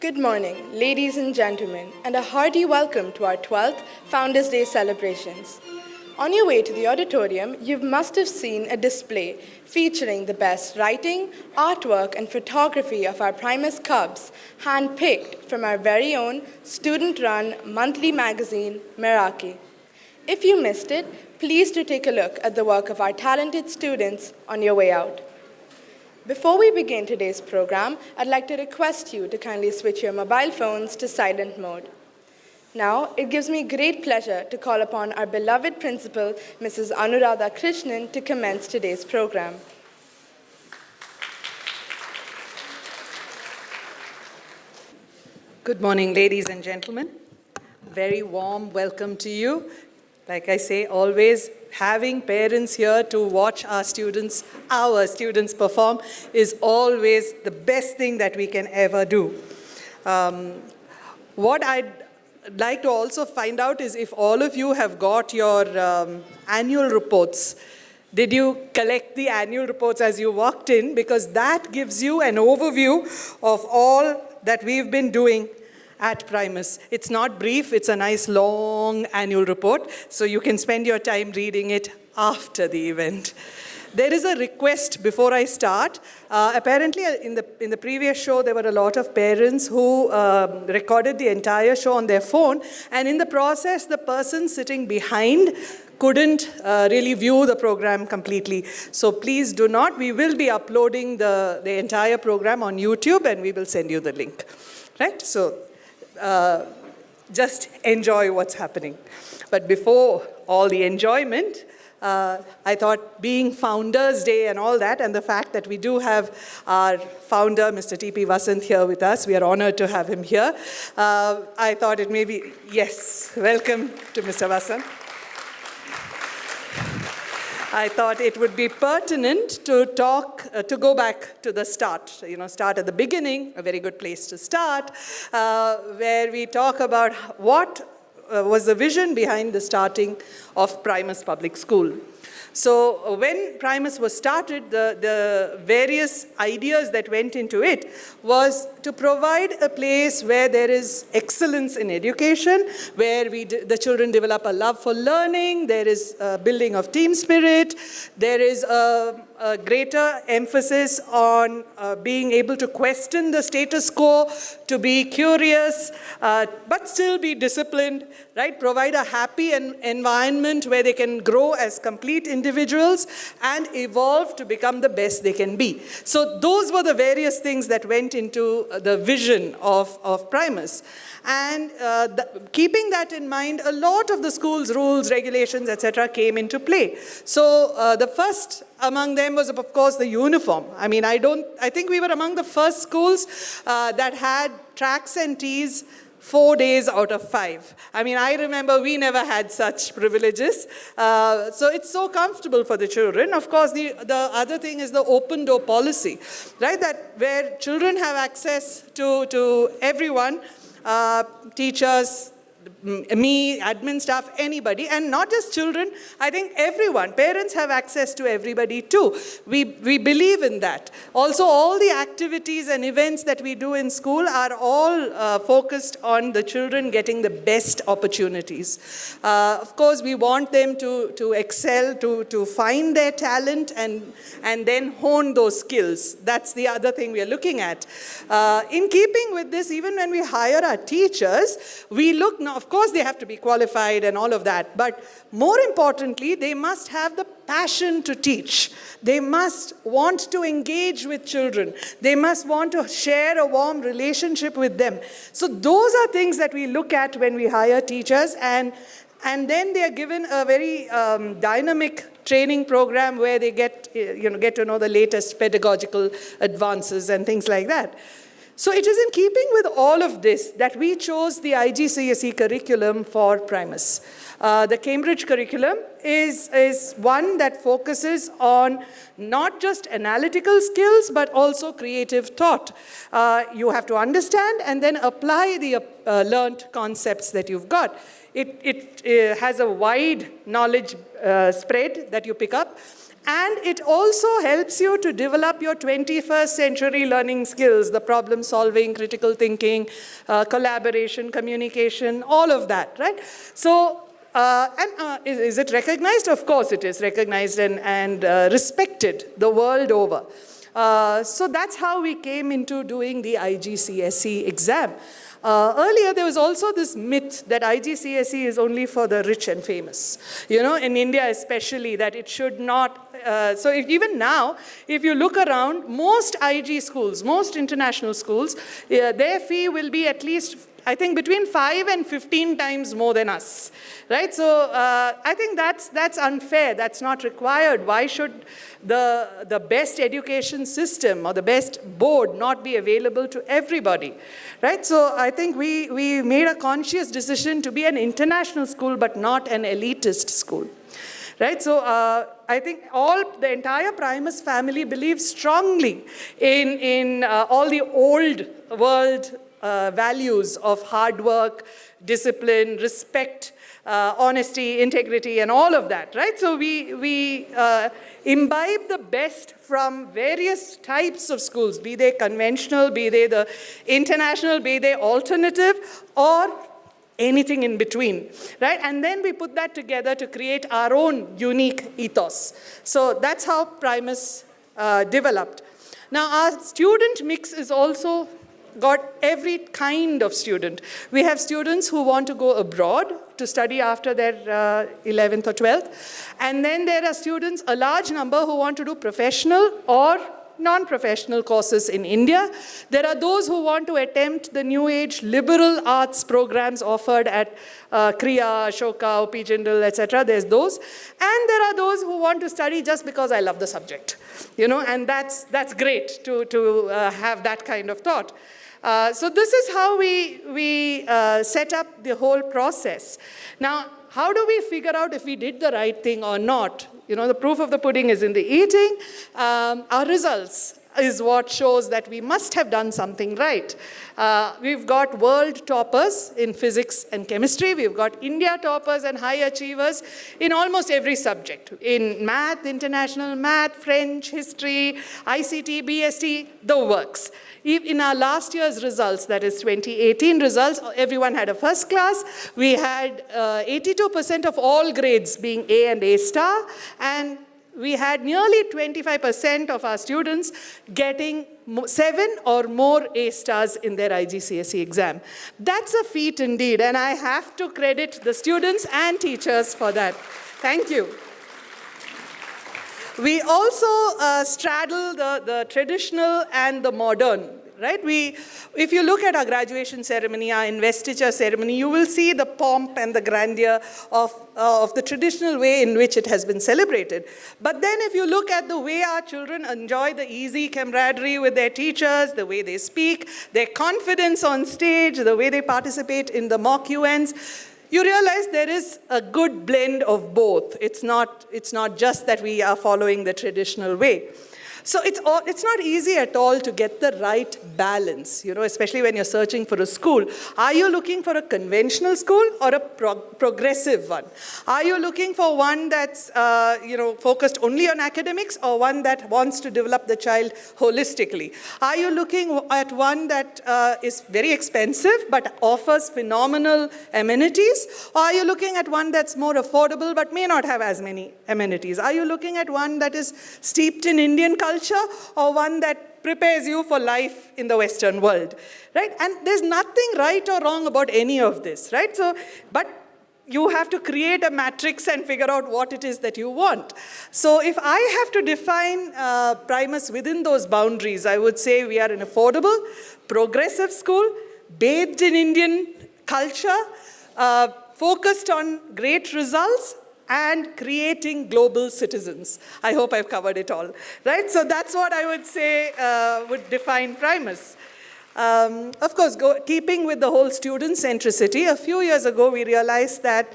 Good morning, ladies and gentlemen, and a hearty welcome to our 12th Founders' Day celebrations. On your way to the auditorium, you must have seen a display featuring the best writing, artwork, and photography of our PRIMUS Cubs, hand-picked from our very own student-run monthly magazine, Meraki. If you missed it, please do take a look at the work of our talented students on your way out. Before we begin today's program, I'd like to request you to kindly switch your mobile phones to silent mode. Now, it gives me great pleasure to call upon our beloved principal, Mrs. Anuradha Krishnan, to commence today's program. Good morning, ladies and gentlemen. Very warm welcome to you. Like I say, always having parents here to watch our students perform is always the best thing that we can ever do. What I'd like to also find out is if all of you have got your annual reports. Did you collect the annual reports as you walked in? Because that gives you an overview of all that we've been doing at PRIMUS. It's not brief, it's a nice long annual report, so you can spend your time reading it after the event. There is a request before I start. Apparently, in the previous show, there were a lot of parents who recorded the entire show on their phone, and in the process, the person sitting behind couldn't really view the program completely. So please do not. We will be uploading the entire program on YouTube, and we will send you the link. Right? So just enjoy what's happening. But before all the enjoyment, I thought being Founders' Day and all that, and the fact that we do have our founder, Mr. T.P. Vasant, here with us, we are honored to have him here. I thought it may be, yes, welcome to Mr. Vasant. I thought it would be pertinent to go back to the start. Start at the beginning, a very good place to start, where we talk about what was the vision behind the starting of PRIMUS Public School. So when PRIMUS was started, the various ideas that went into it was to provide a place where there is excellence in education, where the children develop a love for learning, there is a building of team spirit, there is a greater emphasis on being able to question the status quo, to be curious, but still be disciplined, right? Provide a happy environment where they can grow as complete individuals and evolve to become the best they can be. So those were the various things that went into the vision of PRIMUS. And keeping that in mind, a lot of the school's rules, regulations, etc. came into play. So the first among them was, of course, the uniform. I mean, I think we were among the first schools that had tracks and tees 4 days out of 5. I mean, I remember we never had such privileges. So it's so comfortable for the children. Of course, the other thing is the open door policy, right? That where children have access to everyone, teachers, me, admin staff, anybody, and not just children, I think everyone. Parents have access to everybody too. We believe in that. Also, all the activities and events that we do in school are all focused on the children getting the best opportunities. Of course, we want them to excel, to find their talent and then hone those skills. That's the other thing we are looking at. In keeping with this, even when we hire our teachers, we look now, of course, they have to be qualified and all of that, but more importantly, they must have the passion to teach. They must want to engage with children. They must want to share a warm relationship with them. So those are things that we look at when we hire teachers, and then they are given a very dynamic training program where they get to know the latest pedagogical advances and things like that. So it is in keeping with all of this that we chose the IGCSE curriculum for PRIMUS. The Cambridge curriculum is one that focuses on not just analytical skills, but also creative thought. You have to understand and then apply the learned concepts that you've got. It has a wide knowledge spread that you pick up. And it also helps you to develop your 21st century learning skills, the problem solving, critical thinking, collaboration, communication, all of that, right? So, is it recognized? Of course it is recognized and respected the world over. So that's how we came into doing the IGCSE exam. Earlier, there was also this myth that IGCSE is only for the rich and famous. You know, in India especially, that it should not. Even now, if you look around, most IG schools, most international schools, their fee will be at least, I think, between 5 and 15 times more than us, right? So I think that's unfair. That's not required. Why should the best education system or the best board not be available to everybody, right? So I think we made a conscious decision to be an international school, but not an elitist school. Right, so I think the entire Primus family believes strongly in all the old world values of hard work, discipline, respect, honesty, integrity, and all of that, right? So we imbibe the best from various types of schools, be they conventional, be they the international, be they alternative, or anything in between, right? And then we put that together to create our own unique ethos. So that's how Primus developed. Now, our student mix is also got every kind of student. We have students who want to go abroad to study after their 11th or 12th. And then there are students, a large number, who want to do professional or non-professional courses in India. There are those who want to attempt the new age liberal arts programs offered at Kriya, Ashoka, OP Jindal, etc. There's those. And there are those who want to study just because I love the subject. You know, and that's great to have that kind of thought. So this is how we set up the whole process. Now, how do we figure out if we did the right thing or not? You know, the proof of the pudding is in the eating. Our results is what shows that we must have done something right. We've got world toppers in physics and chemistry. We've got India toppers and high achievers in almost every subject. In math, international math, French, history, ICT, BST, the works. In our last year's results, that is 2018 results, everyone had a first class. We had 82% of all grades being A and A star, and we had nearly 25% of our students getting 7 or more A stars in their IGCSE exam. That's a feat indeed, and I have to credit the students and teachers for that. Thank you. We also straddle the traditional and the modern, right? If you look at our graduation ceremony, our investiture ceremony, you will see the pomp and the grandeur of the traditional way in which it has been celebrated. But then if you look at the way our children enjoy the easy camaraderie with their teachers, the way they speak, their confidence on stage, the way they participate in the mock UNs, you realize there is a good blend of both. It's not just that we are following the traditional way. So it's not easy at all to get the right balance, you know, especially when you're searching for a school. Are you looking for a conventional school or a progressive one? Are you looking for one that's focused only on academics, or one that wants to develop the child holistically? Are you looking at one that is very expensive but offers phenomenal amenities? Or are you looking at one that's more affordable but may not have as many amenities? Are you looking at one that is steeped in Indian culture, or one that prepares you for life in the Western world, right? And there's nothing right or wrong about any of this, right? But you have to create a matrix and figure out what it is that you want. So if I have to define Primus within those boundaries, I would say we are an affordable, progressive school, bathed in Indian culture, focused on great results, and creating global citizens. I hope I've covered it all, right? So that's what I would say would define Primus. Of course, keeping with the whole student centricity, a few years ago we realized that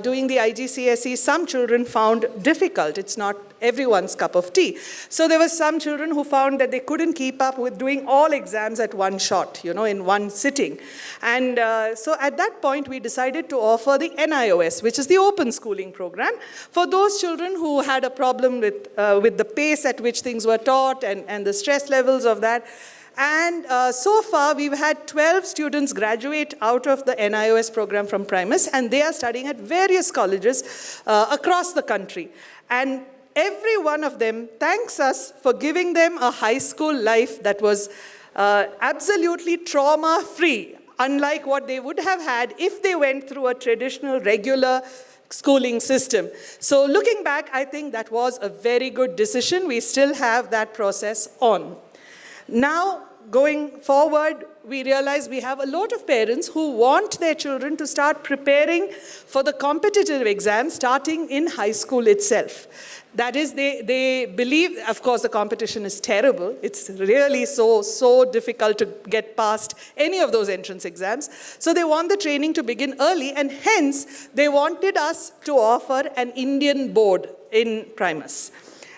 doing the IGCSE, some children found difficult. It's not everyone's cup of tea. So there were some children who found that they couldn't keep up with doing all exams at one shot, in one sitting. And so at that point we decided to offer the NIOS, which is the open schooling program, for those children who had a problem with the pace at which things were taught and the stress levels of that. And so far, we've had 12 students graduate out of the NIOS program from PRIMUS, and they are studying at various colleges across the country. And every one of them thanks us for giving them a high school life that was absolutely trauma-free, unlike what they would have had if they went through a traditional, regular schooling system. So looking back, I think that was a very good decision. We still have that process on. Now, going forward, we realize we have a lot of parents who want their children to start preparing for the competitive exams starting in high school itself. That is, they believe, of course, the competition is terrible. It's really so difficult to get past any of those entrance exams. So they want the training to begin early, and hence, they wanted us to offer an Indian board in PRIMUS.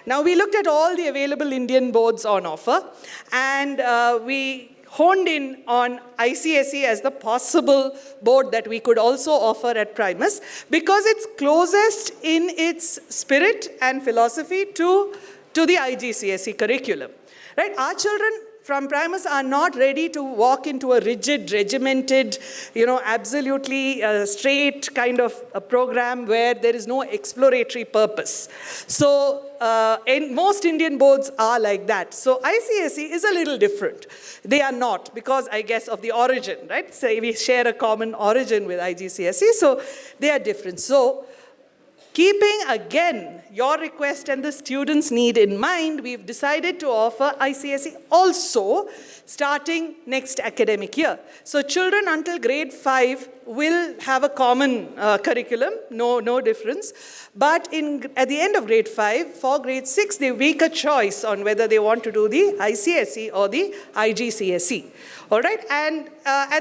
Now, we looked at all the available Indian boards on offer, and we honed in on ICSE as the possible board that we could also offer at PRIMUS, because it's closest in its spirit and philosophy to the IGCSE curriculum. Right? Our children from PRIMUS are not ready to walk into a rigid, regimented, absolutely straight kind of a program where there is no exploratory purpose. So most Indian boards are like that. So ICSE is a little different. They are not, because I guess of the origin, right? So we share a common origin with IGCSE, so they are different. So keeping, again, your request and the students' need in mind, we've decided to offer ICSE also starting next academic year. So children until grade 5 will have a common curriculum, no difference. But at the end of grade 5, for grade 6, they make a choice on whether they want to do the ICSE or the IGCSE. All right? And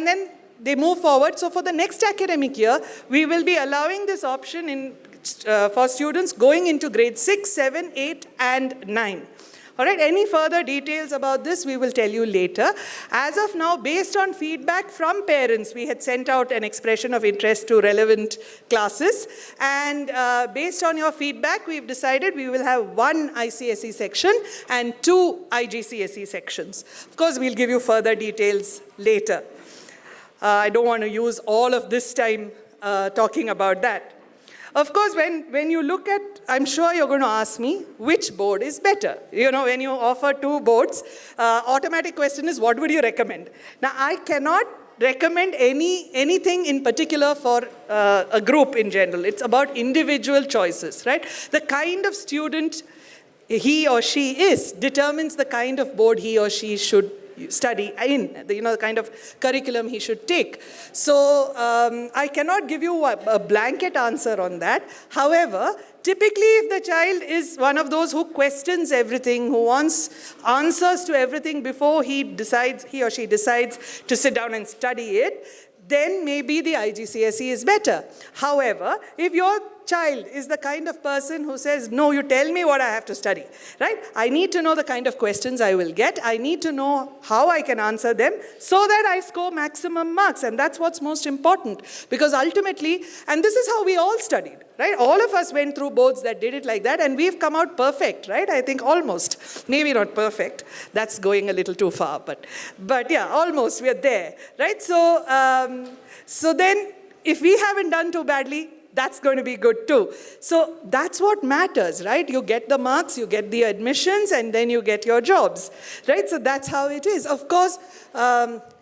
then they move forward. So for the next academic year, we will be allowing this option for students going into grade 6, 7, 8, and 9. All right, any further details about this, we will tell you later. As of now, based on feedback from parents, we had sent out an expression of interest to relevant classes. And based on your feedback, we've decided we will have 1 ICSE section and 2 IGCSE sections. Of course, we'll give you further details later. I don't want to use all of this time talking about that. Of course, when you look at, I'm sure you're going to ask me, which board is better? When you offer 2 boards, automatic question is, what would you recommend? Now, I cannot recommend anything in particular for a group in general. It's about individual choices, right? The kind of student he or she is determines the kind of board he or she should study in, the kind of curriculum he should take. So I cannot give you a blanket answer on that. However, typically if the child is one of those who questions everything, who wants answers to everything before he or she decides to sit down and study it, then maybe the IGCSE is better. However, if your child is the kind of person who says, no, you tell me what I have to study, right? I need to know the kind of questions I will get. I need to know how I can answer them so that I score maximum marks. And that's what's most important. Because ultimately, and this is how we all studied, right? All of us went through boards that did it like that, and we've come out perfect, right? I think almost. Maybe not perfect. That's going a little too far. But yeah, almost. We're there, right? So then, if we haven't done too badly, that's going to be good too. So that's what matters, right? You get the marks, you get the admissions, and then you get your jobs, right? So that's how it is. Of course,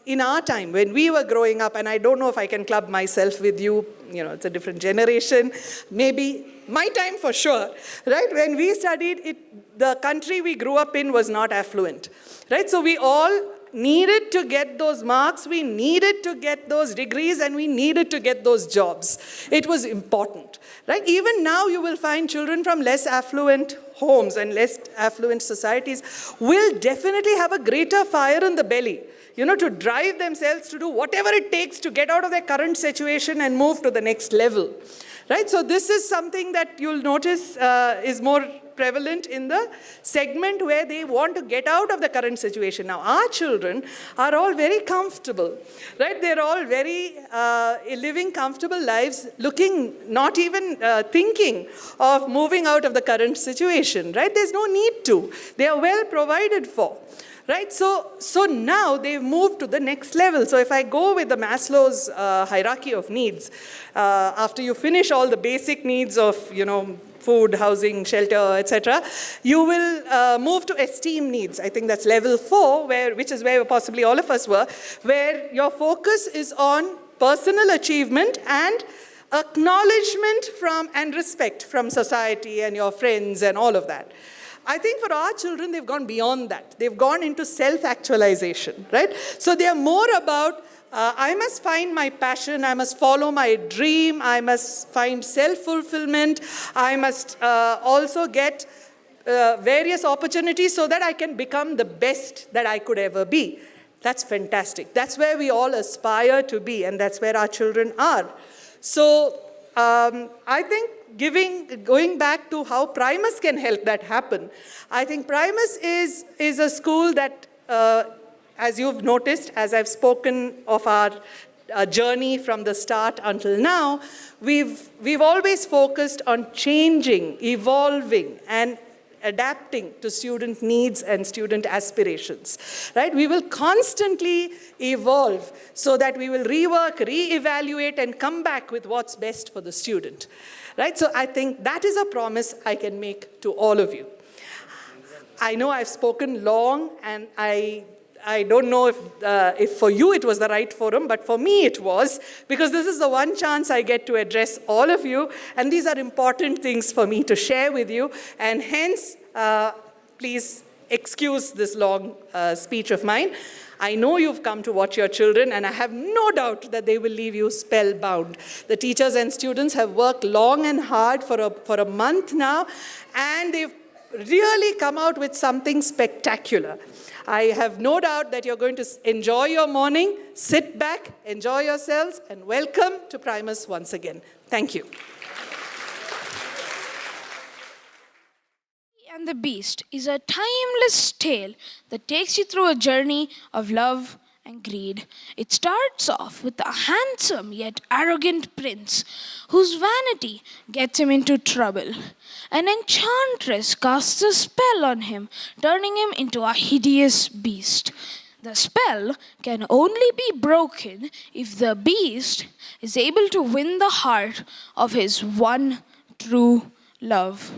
in our time, when we were growing up, and I don't know if I can club myself with you, it's a different generation, maybe my time for sure, right? When we studied, the country we grew up in was not affluent, right? So we all needed to get those marks, we needed to get those degrees, and we needed to get those jobs. It was important, right? Even now you will find children from less affluent homes and less affluent societies will definitely have a greater fire in the belly, to drive themselves to do whatever it takes to get out of their current situation and move to the next level. Right? So this is something that you'll notice is more prevalent in the segment where they want to get out of the current situation. Now, our children are all very comfortable, right? They're all very living comfortable lives, not even thinking of moving out of the current situation, right? There's no need to. They are well provided for. Right, so now they've moved to the next level. So if I go with the Maslow's hierarchy of needs, after you finish all the basic needs of, food, housing, shelter, etc., you will move to esteem needs. I think that's level 4, which is where possibly all of us were, where your focus is on personal achievement and acknowledgement and respect from society and your friends and all of that. I think for our children, they've gone beyond that. They've gone into self-actualization, right? So they are more about, I must find my passion, I must follow my dream, I must find self-fulfillment, I must also get various opportunities so that I can become the best that I could ever be. That's fantastic. That's where we all aspire to be, and that's where our children are. So I think going back to how PRIMUS can help that happen, I think PRIMUS is a school that, as you've noticed, as I've spoken of our journey from the start until now, we've always focused on changing, evolving, and adapting to student needs and student aspirations, right? We will constantly evolve so that we will rework, reevaluate, and come back with what's best for the student, right? So I think that is a promise I can make to all of you. I know I've spoken long, and I don't know if for you it was the right forum, but for me it was, because this is the one chance I get to address all of you, and these are important things for me to share with you, and hence, please excuse this long speech of mine. I know you've come to watch your children, and I have no doubt that they will leave you spellbound. The teachers and students have worked long and hard for a month now, and they've really come out with something spectacular. I have no doubt that you're going to enjoy your morning, sit back, enjoy yourselves, and welcome to PRIMUS once again. Thank you. And the Beast is a timeless tale that takes you through a journey of love and greed. It starts off with a handsome yet arrogant prince whose vanity gets him into trouble. An enchantress casts a spell on him, turning him into a hideous beast. The spell can only be broken if the beast is able to win the heart of his one true love.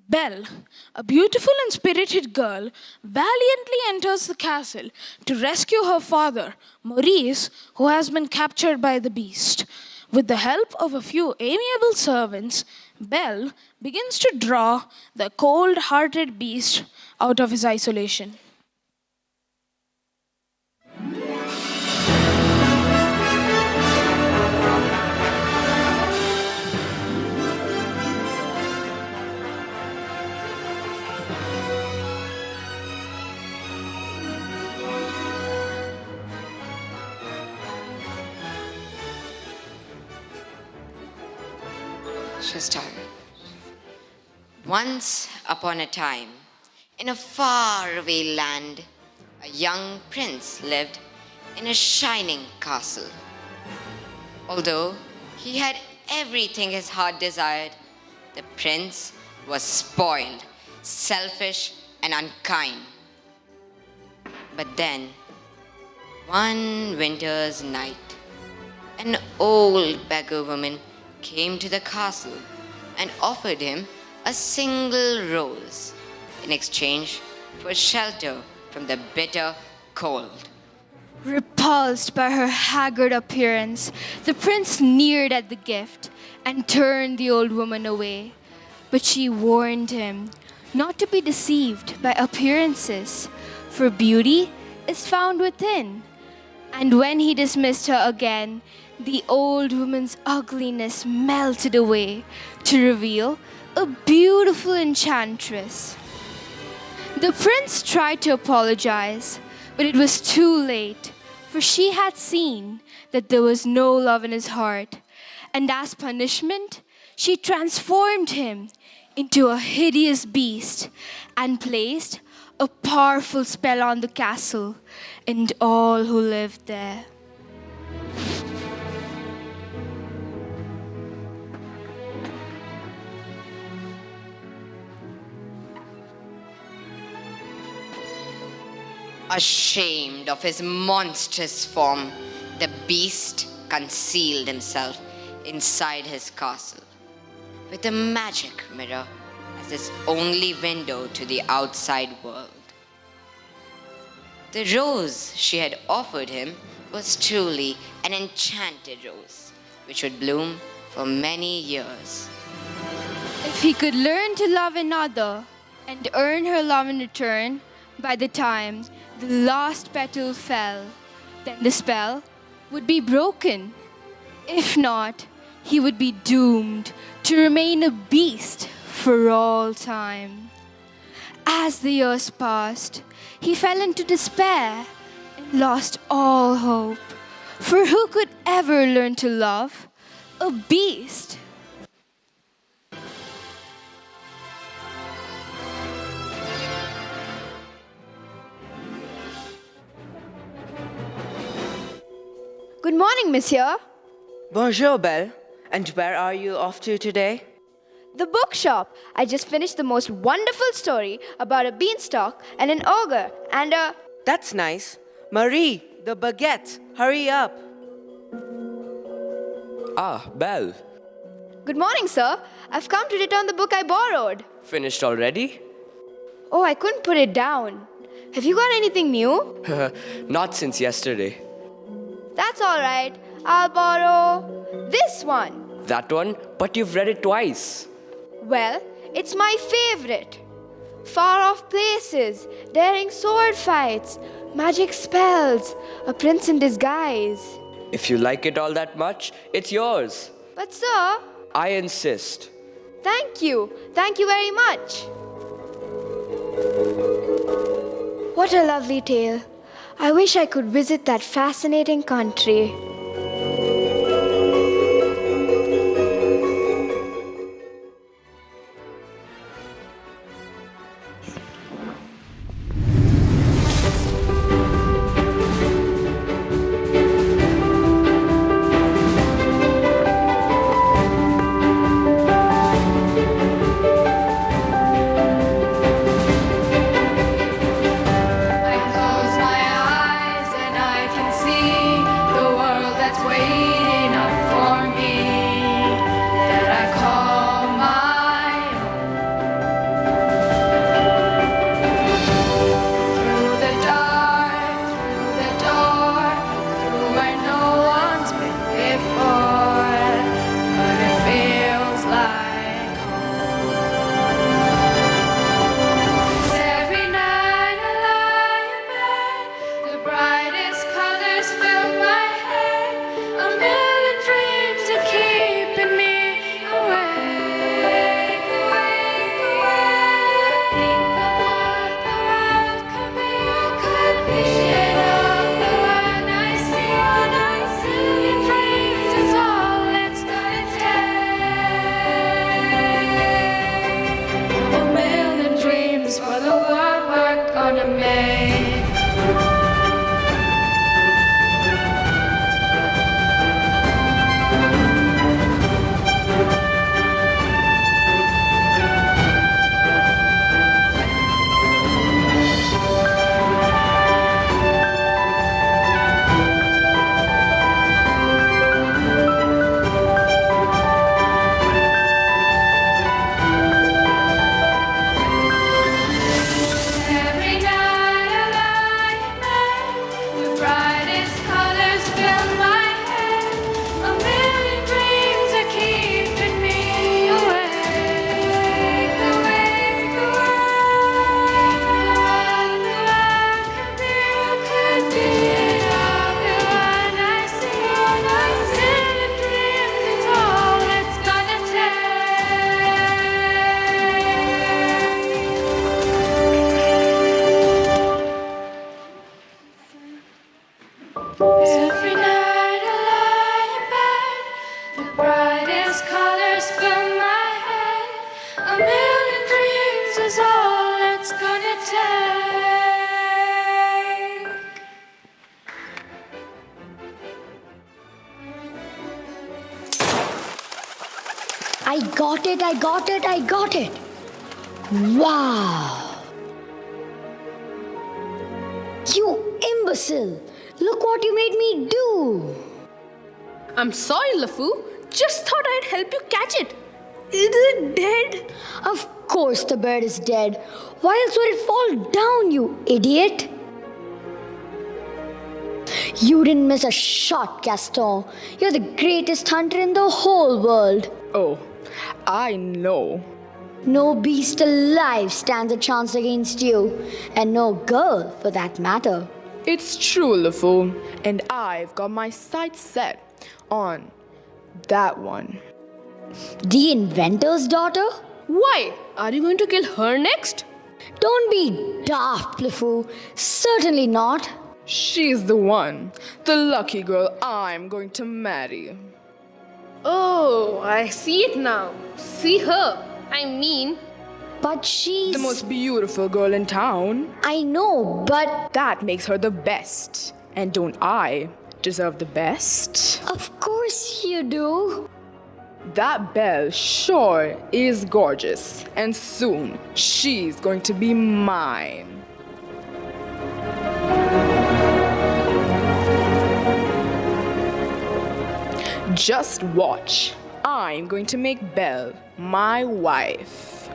Belle, a beautiful and spirited girl, valiantly enters the castle to rescue her father, Maurice, who has been captured by the beast. With the help of a few amiable servants, Belle begins to draw the cold-hearted beast out of his isolation. Shall Once upon a time, in a faraway land, a young prince lived in a shining castle. Although he had everything his heart desired, the prince was spoiled, selfish, and unkind. But then, one winter's night, an old beggar woman came to the castle and offered him a single rose in exchange for shelter from the bitter cold. Repulsed by her haggard appearance, the prince sneered at the gift and turned the old woman away. But she warned him not to be deceived by appearances, for beauty is found within. And when he dismissed her again, the old woman's ugliness melted away to reveal a beautiful enchantress. The prince tried to apologize, but it was too late. for she had seen that there was no love in his heart. And as punishment, she transformed him into a hideous beast and placed a powerful spell on the castle and all who lived there. Ashamed of his monstrous form, the beast concealed himself inside his castle, with a magic mirror as his only window to the outside world. The rose she had offered him was truly an enchanted rose, which would bloom for many years. If he could learn to love another and earn her love in return, by the time the last petal fell, then the spell would be broken. If not, he would be doomed to remain a beast for all time. As the years passed, he fell into despair and lost all hope. For who could ever learn to love a beast? Good morning, monsieur. Bonjour, Belle. And where are you off to today? The bookshop. I just finished the most wonderful story about a beanstalk and an ogre and a... That's nice. Marie, the baguette, hurry up. Ah, Belle. Good morning, sir. I've come to return the book I borrowed. Finished already? Oh, I couldn't put it down. Have you got anything new? Not since yesterday. That's all right. I'll borrow this one. That one? But you've read it twice. Well, it's my favorite. Far off places, daring sword fights, magic spells, a prince in disguise. If you like it all that much, it's yours. But sir, I insist. thank you. Thank you very much. What a lovely tale. I wish I could visit that fascinating country. I close my eyes and I can see the world that's waiting up for me, that I call my own. Through the dark, through the door, through where no one's been before, but it feels like every night I lie in bed, the brightest colors fill my head. A Every night I lie in bed, the brightest colors fill my head. A million dreams is all it's gonna take. I got it, I got it, I got it. Wow. You imbecile. Look what you made me do. I'm sorry, LeFou. Just thought I'd help you catch it. Is it dead? Of course the bird is dead. Why else would it fall down, you idiot? You didn't miss a shot, Gaston. You're the greatest hunter in the whole world. Oh, I know. No beast alive stands a chance against you, and no girl for that matter. It's true, LeFou, and I've got my sights set on that one. The inventor's daughter? Why? Are you going to kill her next? Don't be daft, LeFou. Certainly not. She's the one, the lucky girl I'm going to marry. Oh, I see it now. See her. I mean, But she's... The most beautiful girl in town. I know, but... That makes her the best. And don't I deserve the best? Of course you do. That Belle sure is gorgeous. And soon, she's going to be mine. Just watch. I'm going to make Belle my wife.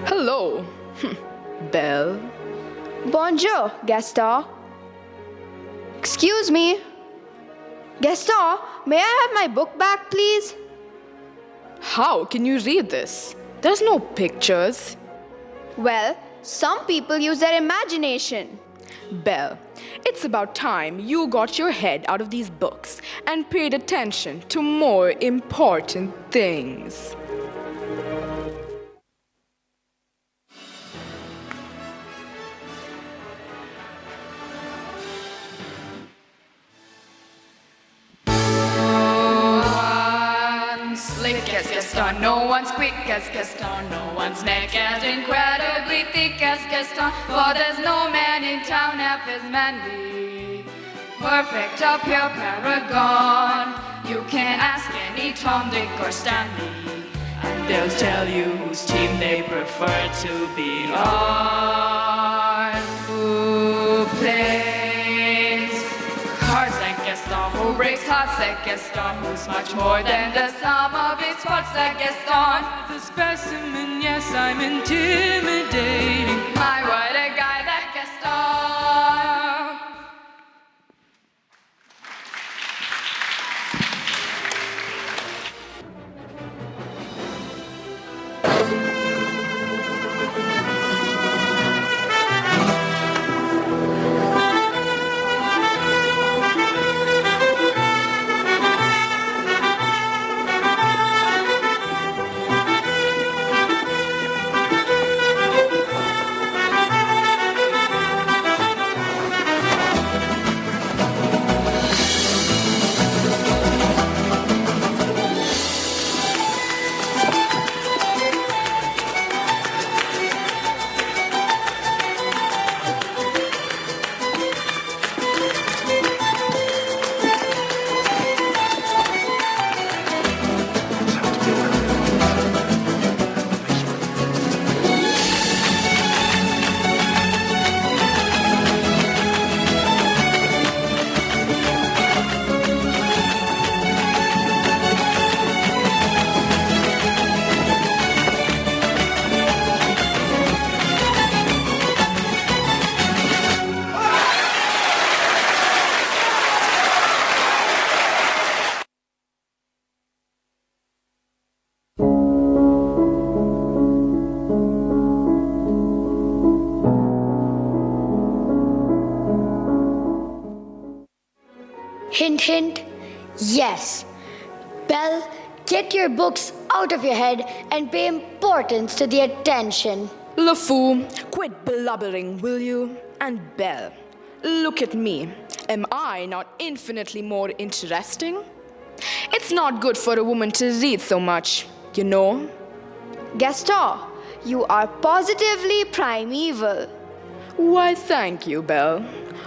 Hello, Belle. Bonjour, Gaston. Excuse me. Gaston, may I have my book back, please? How can you read this? There's no pictures. Well, some people use their imagination. Belle, it's about time you got your head out of these books and paid attention to more important things. slick as Gaston, no one's quick as Gaston, no one's neck as incredibly thick as Gaston, for there's no man in town half as manly. Perfect a pure paragon, you can ask any Tom, Dick or Stanley, and they'll tell you whose team they prefer to be on. Who plays cards like Gaston, who breaks hearts like Gaston, who's much more than the sum of his parts like Gaston. The specimen, yes, I'm intimidating. My, what a guy that Gaston. Hint, hint. Yes. Belle, get your books out of your head and pay importance to the attention. LeFou, quit blubbering, will you? And Belle, look at me. Am I not infinitely more interesting? It's not good for a woman to read so much, you know. Gaston, you are positively primeval. Why, thank you, Belle.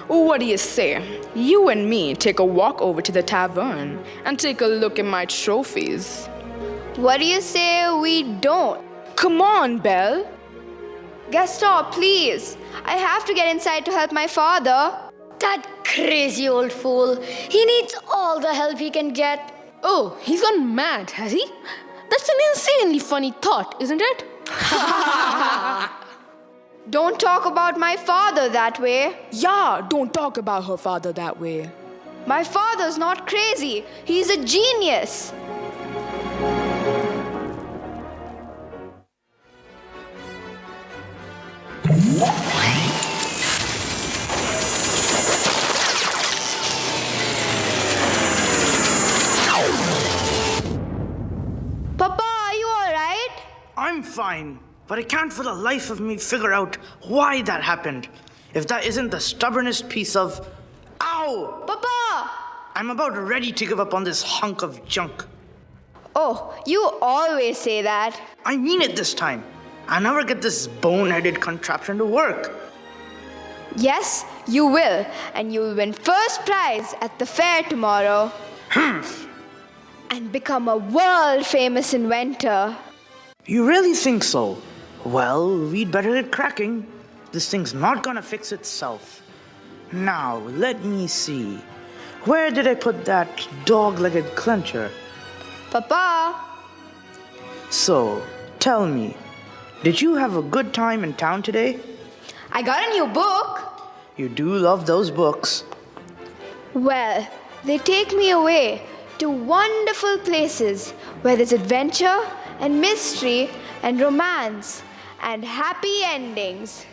What do you say? You and me take a walk over to the tavern and take a look at my trophies. What do you say we don't? Come on, Belle. Gaston, please. I have to get inside to help my father. That crazy old fool. He needs all the help he can get. Oh, he's gone mad, has he? That's an insanely funny thought, isn't it? Don't talk about my father that way. Yeah, don't talk about her father that way. My father's not crazy. He's a genius. Papa, are you all right? I'm fine, but I can't for the life of me figure out why that happened. If that isn't the stubbornest piece of... Ow! Papa! I'm about ready to give up on this hunk of junk. Oh, you always say that. I mean it this time. I'll never get this boneheaded contraption to work. Yes, you will, and you'll win first prize at the fair tomorrow. And become a world-famous inventor. You really think so? Well, we'd better get cracking. This thing's not gonna fix itself. Now, let me see. Where did I put that dog-legged clencher? Papa! So, tell me, did you have a good time in town today? I got a new book. You do love those books. Well, they take me away to wonderful places where there's adventure and mystery and romance and happy endings.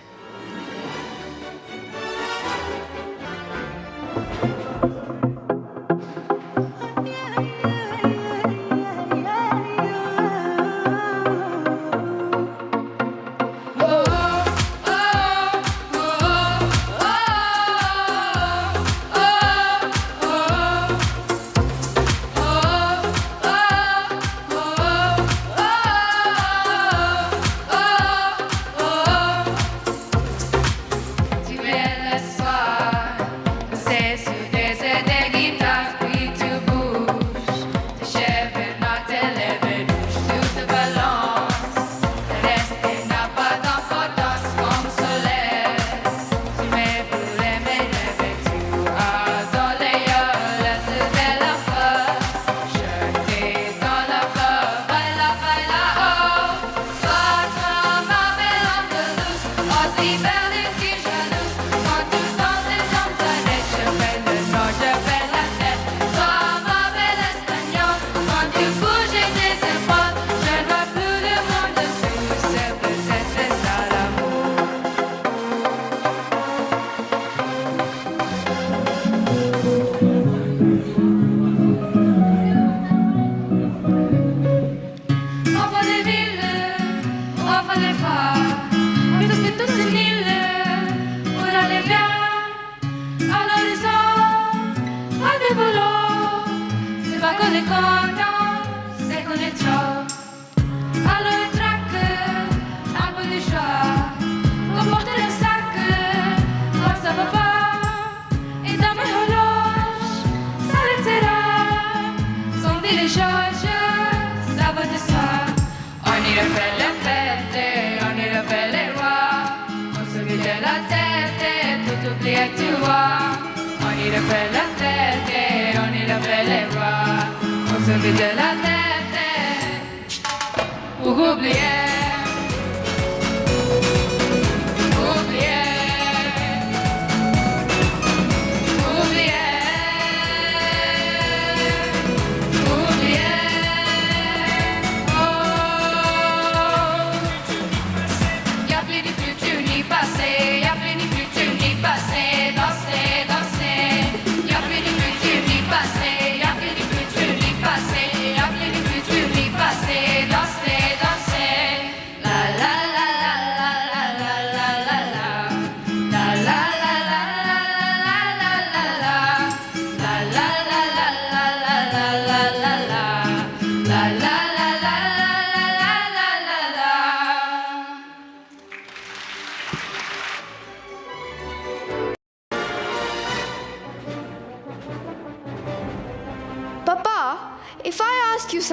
Passer,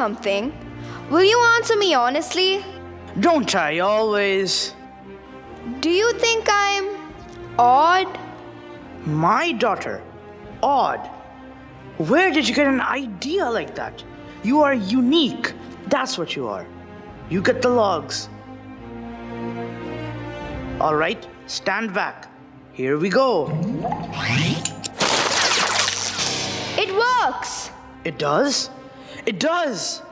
something. Will you answer me honestly? Don't I always? Do you think I'm odd? My daughter. Odd. Where did you get an idea like that? You are unique. That's what you are. You get the logs. All right, stand back. Here we go. It works! It does? It does!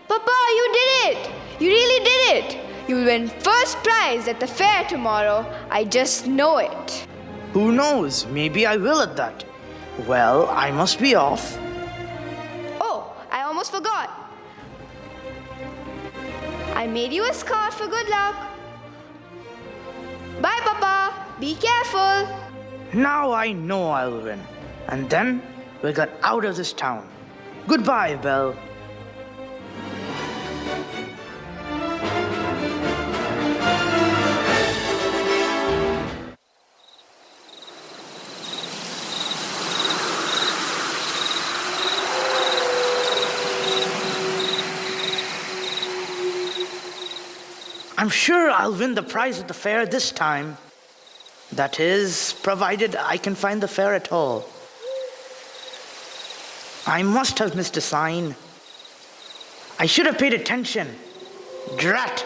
Papa, you did it! You really did it! You'll win first prize at the fair tomorrow. I just know it. Who knows? Maybe I will at that. Well, I must be off. Oh, I almost forgot. I made you a scarf for good luck. Bye, Papa. Be careful. Now I know I'll win. And then we'll get out of this town. Goodbye, Belle. I'm sure I'll win the prize at the fair this time. That is, provided I can find the fair at all. I must have missed a sign. I should have paid attention. Drat!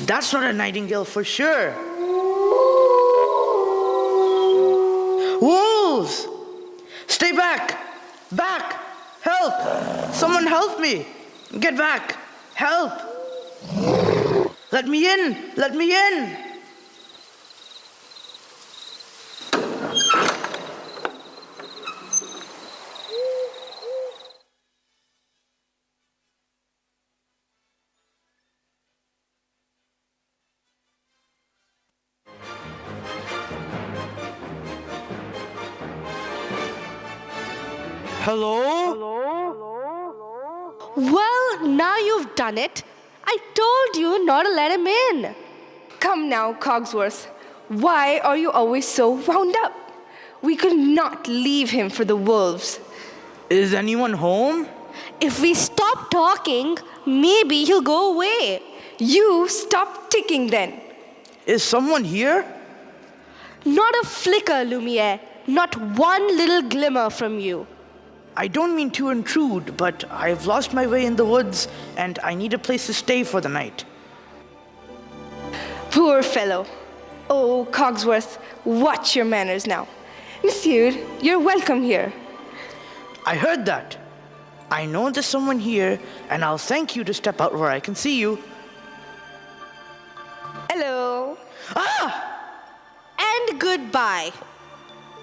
That's not a nightingale for sure. Wolves! Stay back! Back! Help! Someone help me! Get back! Help! Let me in! Let me in! Hello? Well, now you've done it. I told you not to let him in. Come now, Cogsworth. Why are you always so wound up? We could not leave him for the wolves. Is anyone home? If we stop talking, maybe he'll go away. You stop ticking then. Is someone here? Not a flicker, Lumiere. Not one little glimmer from you. I don't mean to intrude, but I've lost my way in the woods and I need a place to stay for the night. Poor fellow. Oh, Cogsworth, watch your manners now. Monsieur, you're welcome here. I heard that. I know there's someone here, and I'll thank you to step out where I can see you. Hello. Ah! And goodbye.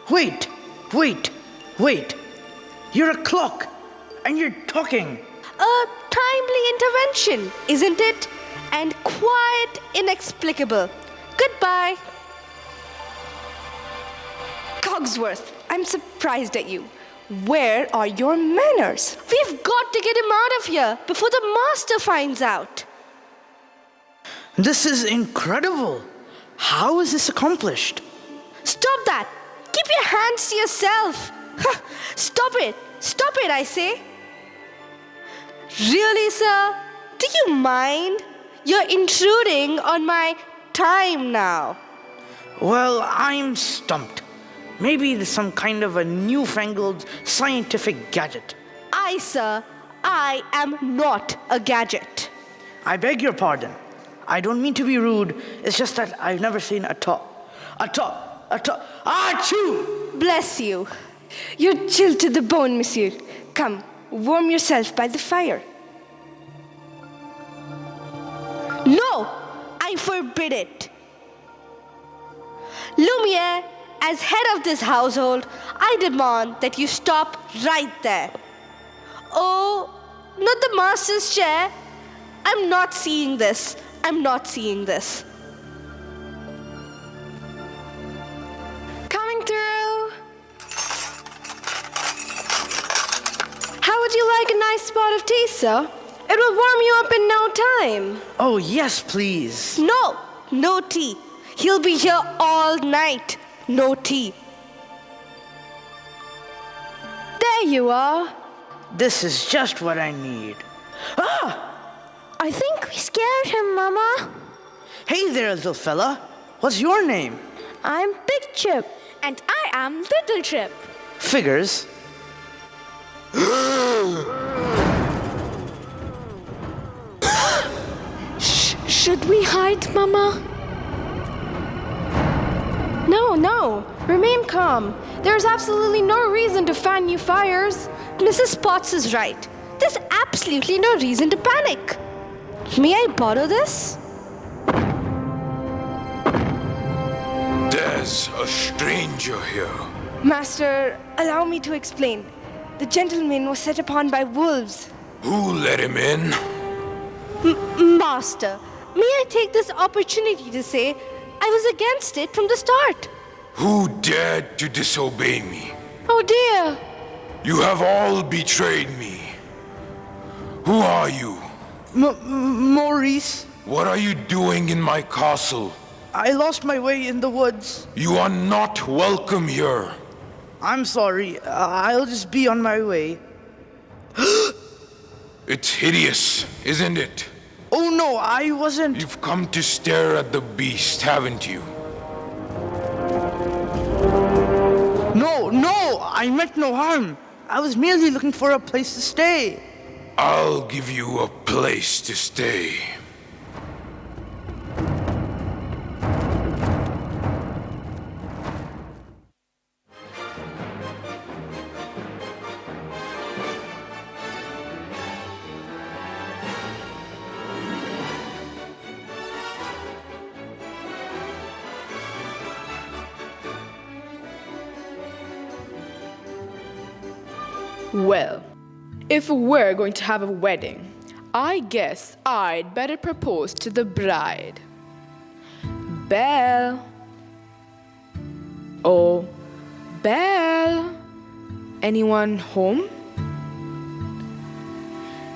Wait. You're a clock, and you're talking. A timely intervention, isn't it? And quite inexplicable. Goodbye. Cogsworth, I'm surprised at you. Where are your manners? We've got to get him out of here before the master finds out. This is incredible. How is this accomplished? Stop that. Keep your hands to yourself. Stop it, I say. Really, sir? Do you mind? You're intruding on my time now. Well, I'm stumped. Maybe there's some kind of a newfangled scientific gadget. Sir, I am not a gadget. I beg your pardon. I don't mean to be rude. It's just that I've never seen a top. Achoo! Bless you. You're chilled to the bone, monsieur. Come, warm yourself by the fire. No, I forbid it. Lumiere, as head of this household, I demand that you stop right there. Oh, not the master's chair. I'm not seeing this. Coming through. How would you like a nice spot of tea, sir? It will warm you up in no time. Oh, yes, please. No tea. He'll be here all night. No tea. There Here you are. This is just what I need. Ah! I think we scared him, Mama. Hey there, little fella. What's your name? I'm Big Chip. And I am Little Chip. Figures. Should we hide, Mama? No. Remain calm. There's absolutely no reason to fan new fires. Mrs. Potts is right. There's absolutely no reason to panic. May I borrow this? There's a stranger here. Master, allow me to explain. The gentleman was set upon by wolves. Who let him in? Master, may I take this opportunity to say I was against it from the start? Who dared to disobey me? Oh dear. You have all betrayed me. Who are you? Maurice. What are you doing in my castle? I lost my way in the woods. You are not welcome here. I'm sorry. I'll just be on my way. It's hideous, isn't it? Oh no, I wasn't. You've come to stare at the beast, haven't you? No, I meant no harm. I was merely looking for a place to stay. I'll give you a place to stay. Well, if we're going to have a wedding, I guess I'd better propose to the bride. Belle. Oh, Belle. Anyone home?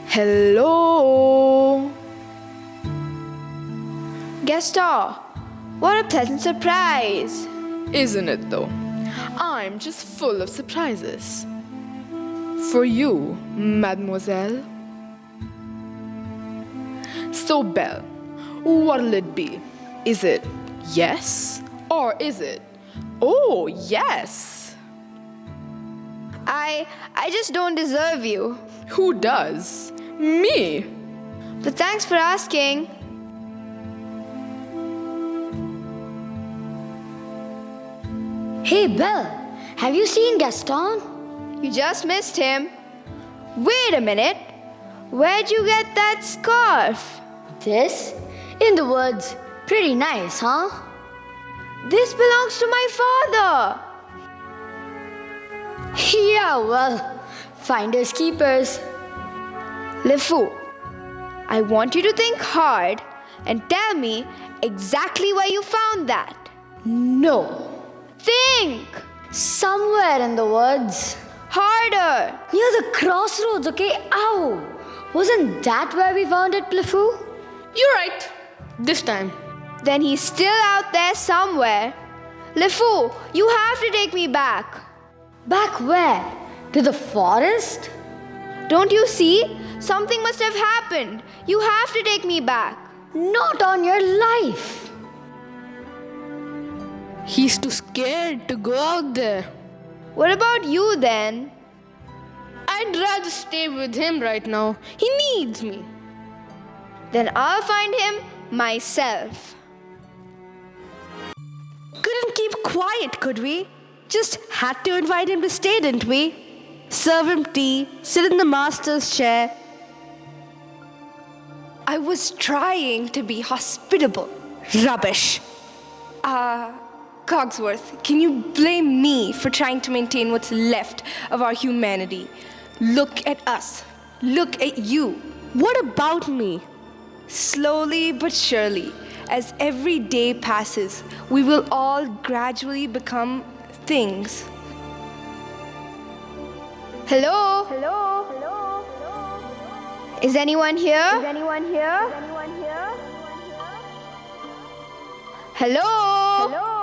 Hello? Gaston, what a pleasant surprise. Isn't it though? I'm just full of surprises. For you, mademoiselle. So, Belle, what'll it be? Is it yes or is it oh yes? I just don't deserve you. Who does? Me. But thanks for asking. Hey, Belle, have you seen Gaston? You just missed him. Wait a minute. Where'd you get that scarf? This? In the woods. Pretty nice, huh? This belongs to my father. Yeah, well, finders keepers. Le Fou, I want you to think hard and tell me exactly where you found that. No. Think! Somewhere in the woods. Harder! Near the crossroads, okay? Ow! Wasn't that where we found it, Plifu? You're right. This time. Then he's still out there somewhere. Le Fou, you have to take me back. Back where? To the forest? Don't you see? Something must have happened. You have to take me back. Not on your life. He's too scared to go out there. What about you then? I'd rather stay with him right now. He needs me. Then I'll find him myself. Couldn't keep quiet, could we? Just had to invite him to stay, didn't we? Serve him tea, sit in the master's chair. I was trying to be hospitable. Rubbish. Cogsworth, can you blame me for trying to maintain what's left of our humanity? Look at us. Look at you. What about me? Slowly but surely, as every day passes, we will all gradually become things. Hello? Hello? Hello? Hello? Is anyone here? Is anyone here? Is anyone here? Hello? Hello?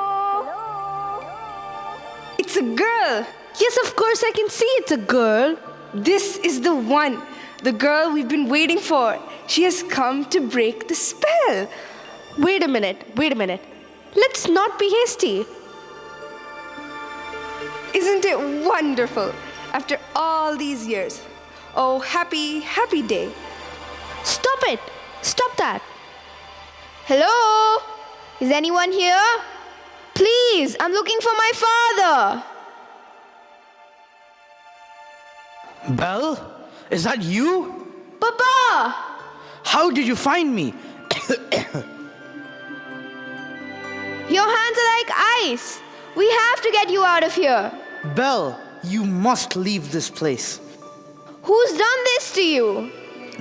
It's a girl. Yes, of course I can see it's a girl. This is the one, the girl we've been waiting for. She has come to break the spell. Wait a minute. Let's not be hasty. Isn't it wonderful? After all these years. Oh, happy, happy day. Stop it! Stop that! Hello? Is anyone here? Please, I'm looking for my father. Belle, is that you? Papa! How did you find me? Your hands are like ice. We have to get you out of here. Belle, you must leave this place. Who's done this to you?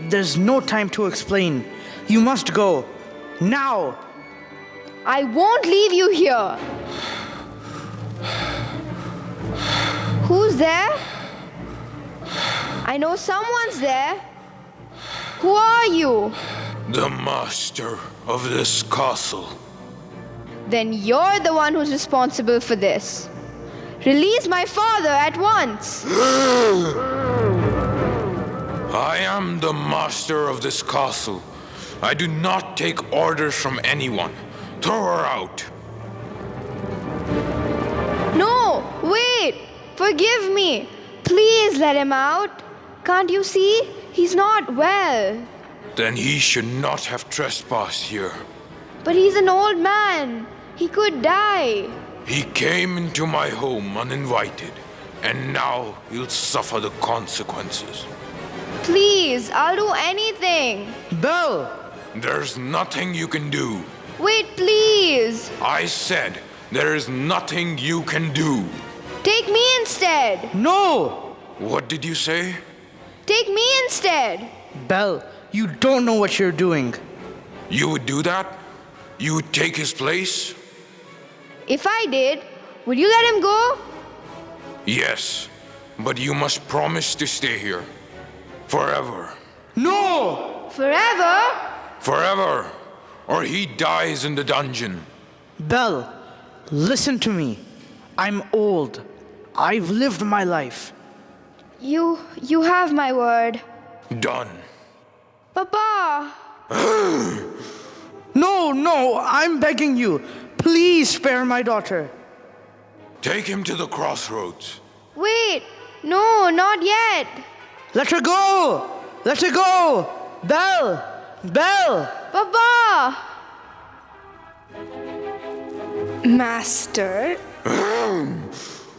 There's no time to explain. You must go. Now! I won't leave you here. Who's there? I know someone's there. Who are you? The master of this castle. Then you're the one who's responsible for this. Release my father at once. I am the master of this castle. I do not take orders from anyone. Throw her out. No, wait. Forgive me. Please let him out. Can't you see? He's not well. Then he should not have trespassed here. But he's an old man. He could die. He came into my home uninvited, and now he'll suffer the consequences. Please, I'll do anything. Belle! There's nothing you can do. Wait, please. I said there is nothing you can do. Take me instead. No! What did you say? Take me instead. Belle, you don't know what you're doing. You would do that? You would take his place? If I did, would you let him go? Yes, but you must promise to stay here. Forever. No! Forever? Forever, or he dies in the dungeon. Belle, listen to me. I'm old. I've lived my life. You have my word. Done. Papa! No, I'm begging you. Please spare my daughter. Take him to the crossroads. Wait, no, not yet. Let her go! Let her go! Belle! Belle! Papa! Master?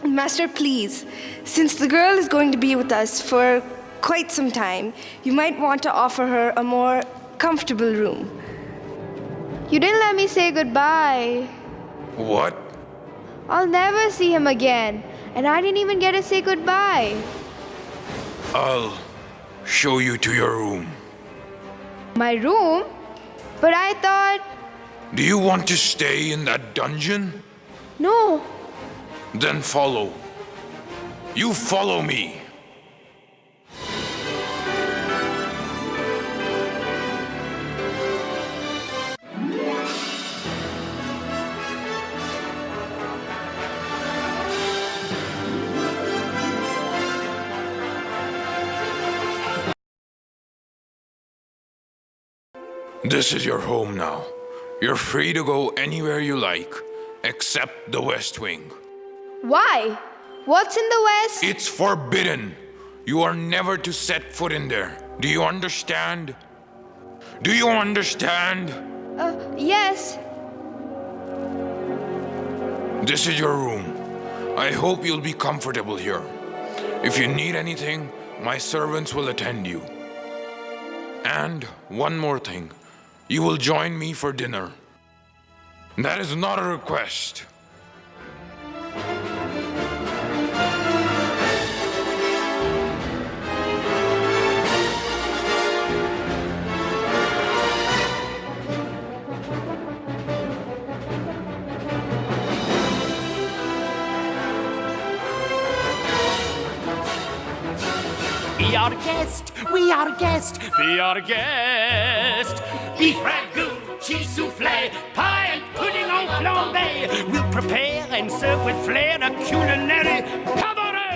Master, please. Since the girl is going to be with us for quite some time, you might want to offer her a more comfortable room. You didn't let me say goodbye. What? I'll never see him again, and I didn't even get to say goodbye. I'll show you to your room. My room? But I thought... Do you want to stay in that dungeon? No. Then follow. You follow me. This is your home now. You're free to go anywhere you like, except the West Wing. Why? What's in the West? It's forbidden. You are never to set foot in there. Do you understand? Do you understand? Yes. This is your room. I hope you'll be comfortable here. If you need anything, my servants will attend you. And one more thing. You will join me for dinner. That is not a request. We are a guest, we are a guest, we are a guest. Beef ragout, cheese soufflé, pie and pudding en flambé. We'll prepare and serve with flair a culinary cabaret.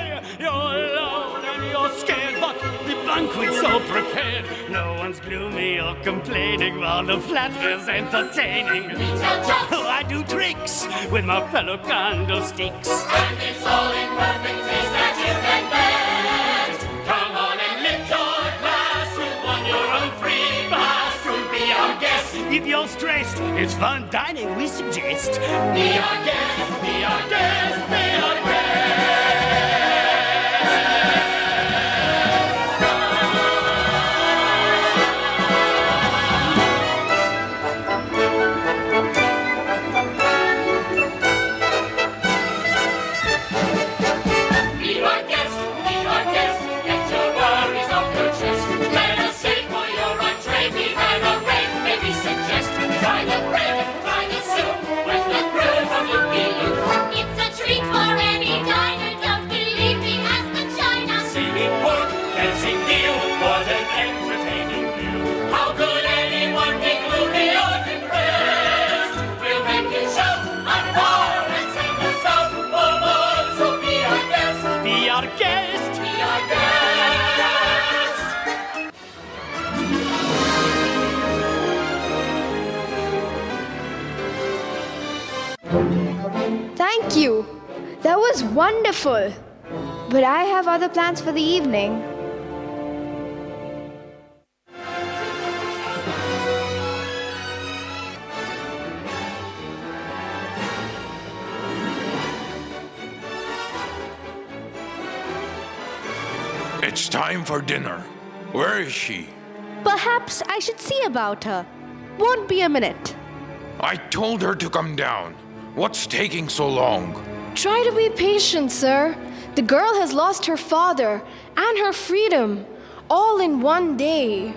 all alone and you're scared, but the banquet's all prepared. No one's gloomy or complaining while the flatter's entertaining. Oh, I do tricks with my fellow candlesticks. And it's all in perfect taste that you can best. Come on and lift your glass. You won your own free pass to be our guest. If you're stressed, it's fun dining, we suggest. Be our guest, be our guest, be our guest. Be our guest, get your worries off your chest. Let us say for your entree, we had a rate, maybe suggest. Try the bread, try the soup, when the crew from Loopy-Loop. It's a treat for any diner, don't believe me, ask the China. Singing pork, dancing deal, what an entertaining view. How could anyone be gloomy or depressed? We'll make you shout, encore, and sing us out for more. So be our guest, Be our guest. be our guest. Thank you. That was wonderful. But I have other plans for the evening. It's time for dinner. Where is she? Perhaps I should see about her. Won't be a minute. I told her to come down. What's taking so long? Try to be patient, sir. The girl has lost her father and her freedom, all in one day.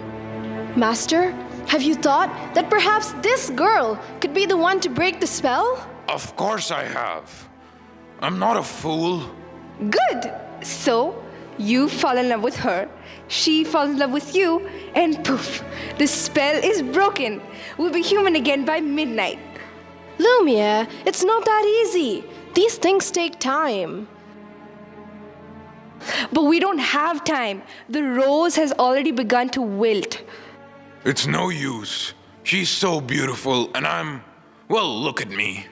Master, have you thought that perhaps this girl could be the one to break the spell? Of course I have. I'm not a fool. Good. So, you fall in love with her, she falls in love with you, and poof, the spell is broken. We'll be human again by midnight. Lumia, it's not that easy. These things take time. But we don't have time. The rose has already begun to wilt. It's no use. She's so beautiful, and well, look at me.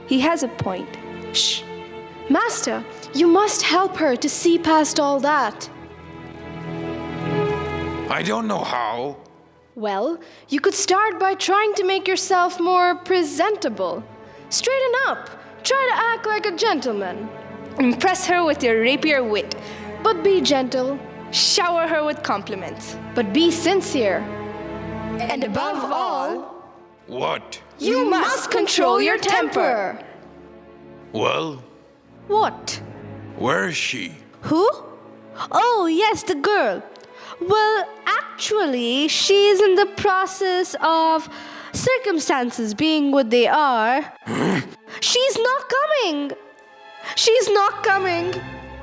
He has a point. Shh. Master, you must help her to see past all that. I don't know how. Well, you could start by trying to make yourself more presentable. Straighten up. Try to act like a gentleman. Impress her with your rapier wit. But be gentle. Shower her with compliments. But be sincere. And above all, What? you must control your temper. Well, what? where is she? Who? Oh, yes, the girl. Well, actually, she's in the process of circumstances being what they are. She's not coming. She's not coming.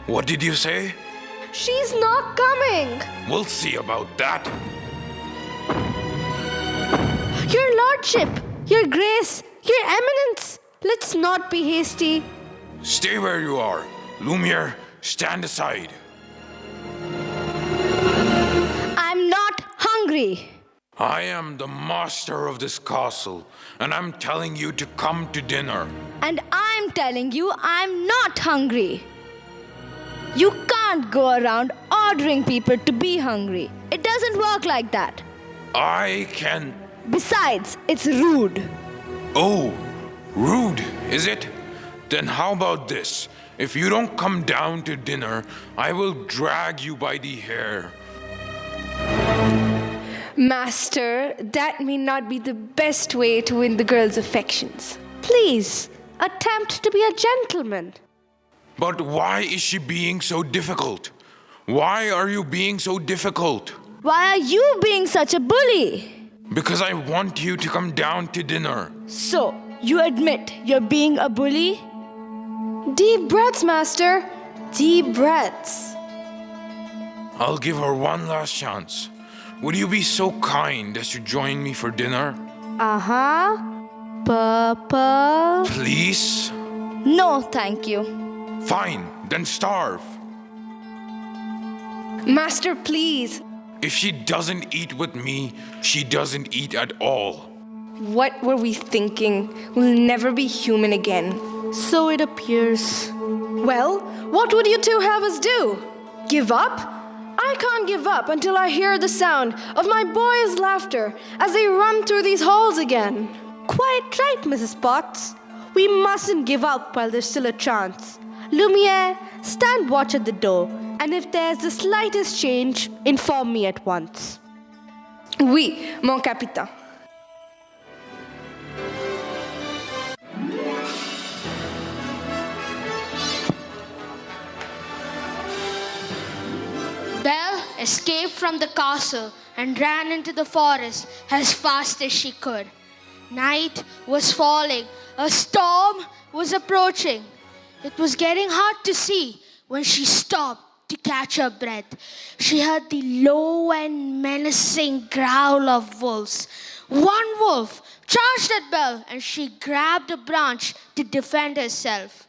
What did you say? She's not coming. We'll see about that. Your lordship, your grace, your eminence, let's not be hasty. Stay where you are. Lumiere, stand aside. I'm not hungry. I am the master of this castle, and I'm telling you to come to dinner. And I'm telling you, I'm not hungry. You can't go around ordering people to be hungry. It doesn't work like that. I can... Besides, it's rude. Oh, rude, is it? Then how about this? If you don't come down to dinner, I will drag you by the hair. Master, that may not be the best way to win the girl's affections. Please, attempt to be a gentleman. But why is she being so difficult? Why are you being so difficult? Why are you being such a bully? Because I want you to come down to dinner. So, you admit you're being a bully? Deep breaths, Master. Deep breaths. I'll give her one last chance. Would you be so kind as to join me for dinner? Uh-huh. Purple. Please? No, thank you. Fine, then starve. Master, please. If she doesn't eat with me, she doesn't eat at all. What were we thinking? We'll never be human again. So it appears. Well, what would you two have us do? Give up? I can't give up until I hear the sound of my boys' laughter as they run through these halls again. Quite right, Mrs. Potts. We mustn't give up while there's still a chance. Lumiere, stand watch at the door, and if there's the slightest change, inform me at once. Oui, mon capitaine. Belle escaped from the castle and ran into the forest as fast as she could. Night was falling. A storm was approaching. It was getting hard to see when she stopped to catch her breath. She heard the low and menacing growl of wolves. One wolf charged at Belle and she grabbed a branch to defend herself.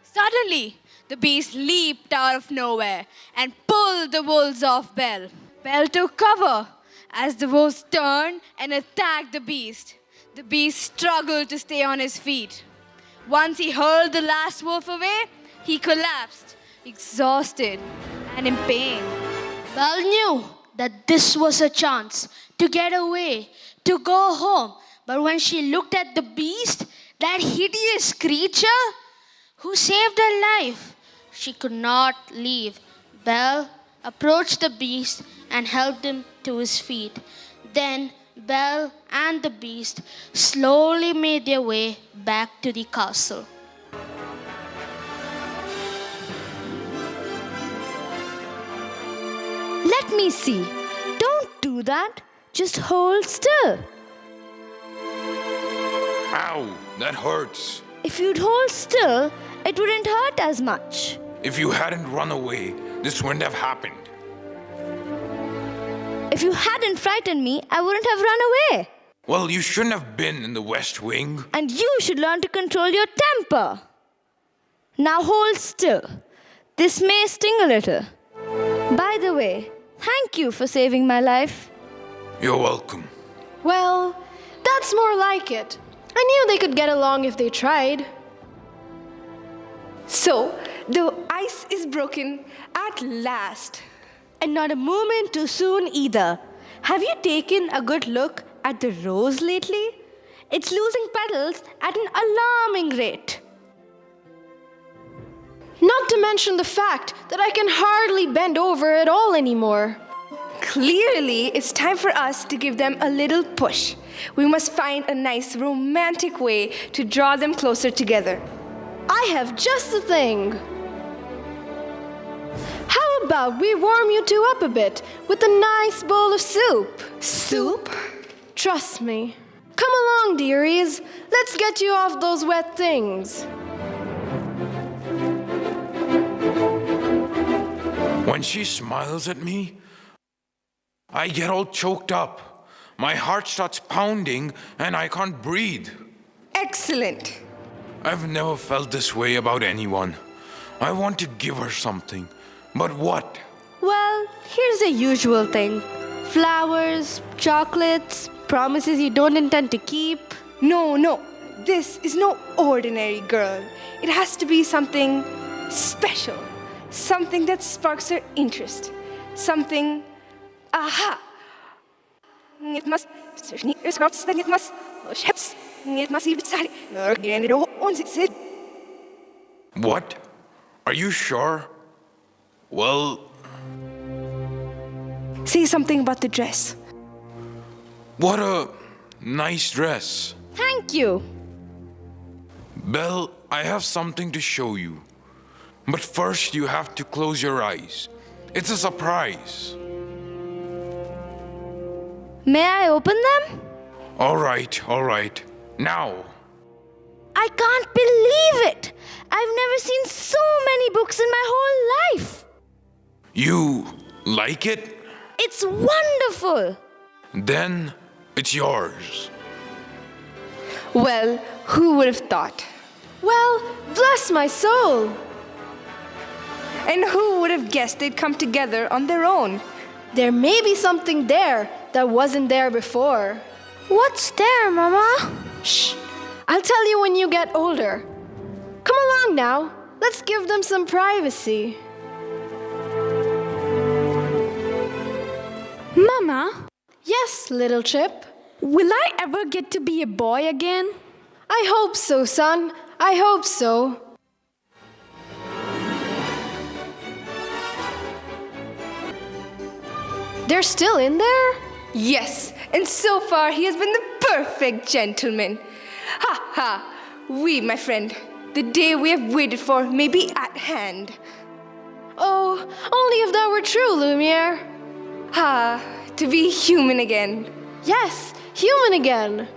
Suddenly, the beast leaped out of nowhere and pulled the wolves off Belle. Belle took cover as the wolves turned and attacked the beast. The beast struggled to stay on his feet. Once he hurled the last wolf away, he collapsed, exhausted and in pain. Belle knew that this was a chance to get away, to go home. But when she looked at the beast, that hideous creature who saved her life, she could not leave. Belle approached the beast and helped him to his feet. Then Belle and the beast slowly made their way back to the castle. Let me see. Don't do that. Just hold still. Ow, that hurts. If you'd hold still, it wouldn't hurt as much. If you hadn't run away, this wouldn't have happened. If you hadn't frightened me, I wouldn't have run away. Well, you shouldn't have been in the West Wing. And you should learn to control your temper. Now hold still. This may sting a little. By the way, thank you for saving my life. You're welcome. Well, that's more like it. I knew they could get along if they tried. So, the ice is broken at last. And not a moment too soon either. Have you taken a good look at the rose lately? It's losing petals at an alarming rate. Not to mention the fact that I can hardly bend over at all anymore. Clearly, it's time for us to give them a little push. We must find a nice romantic way to draw them closer together. I have just the thing. How about we warm you two up a bit with a nice bowl of soup? Soup? Trust me. Come along, dearies. Let's get you off those wet things. When she smiles at me, I get all choked up. My heart starts pounding and I can't breathe. Excellent. I've never felt this way about anyone. I want to give her something. But what? Well, here's the usual thing. Flowers, chocolates, promises you don't intend to keep. No. This is no ordinary girl. It has to be something special. Something that sparks her interest. Something... Aha! It must... What? Are you sure? Well... Say something about the dress. What a nice dress. Thank you. Belle, I have something to show you. But first you have to close your eyes. It's a surprise. May I open them? All right. Now. I can't believe it. I've never seen so many books in my whole life. You like it? It's wonderful. Then it's yours. Well, who would have thought? Well, bless my soul. And who would have guessed they'd come together on their own? There may be something there that wasn't there before. What's there, Mama? Shh! I'll tell you when you get older. Come along now. Let's give them some privacy. Mama, Yes, little Chip. will I ever get to be a boy again? I hope so, son. I hope so. They're still in there? Yes, and so far he has been the perfect gentleman. Ha ha! We, my friend, the day we have waited for may be at hand. Oh, only if that were true, Lumiere. Ha, to be human again. Yes, human again.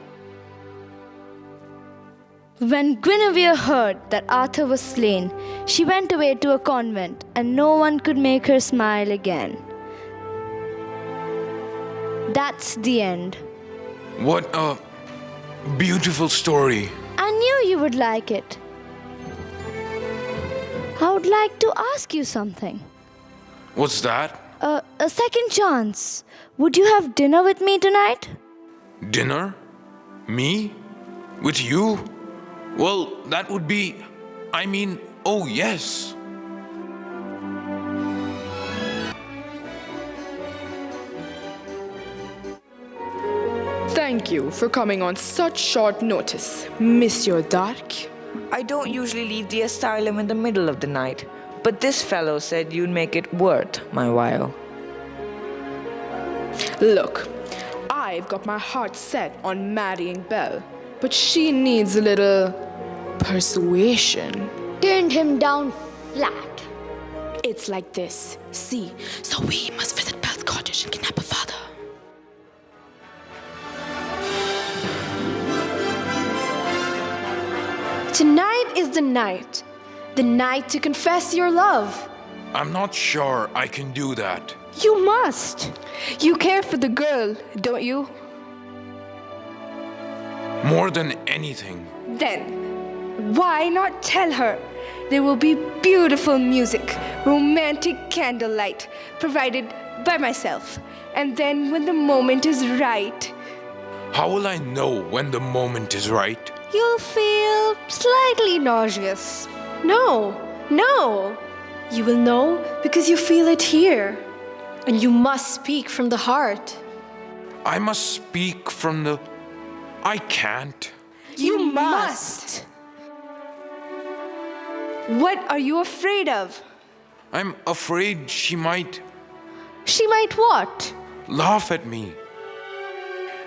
When Guinevere heard that Arthur was slain, she went away to a convent, and no one could make her smile again. That's the end. What a beautiful story. I knew you would like it. I would like to ask you something. What's that? A second chance. Would you have dinner with me tonight? Dinner? Me? With you? Well, that would be. Oh, yes. Thank you for coming on such short notice, Monsieur Dark. I don't usually leave the asylum in the middle of the night, but this fellow said you'd make it worth my while. Look, I've got my heart set on marrying Belle, but she needs a little persuasion. Turned him down flat. It's like this. See, so we must visit Belle's cottage and kidnap her father. Tonight is the night. The night to confess your love. I'm not sure I can do that. You must. You care for the girl, don't you? More than anything. Then, why not tell her? There will be beautiful music, romantic candlelight, provided by myself. And then when the moment is right... How will I know when the moment is right? You'll feel slightly nauseous. No. You will know because you feel it here. And you must speak from the heart. I must speak from the. I can't. You must. What are you afraid of? I'm afraid she might She might what? laugh at me.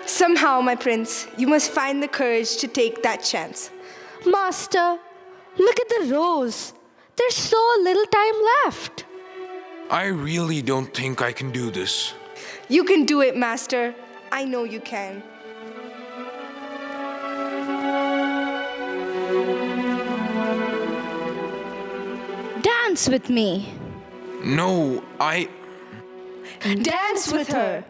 Somehow, my prince, you must find the courage to take that chance. Master, look at the rose. There's so little time left. I really don't think I can do this. You can do it, master. I know you can. Dance with me. No, Dance with her.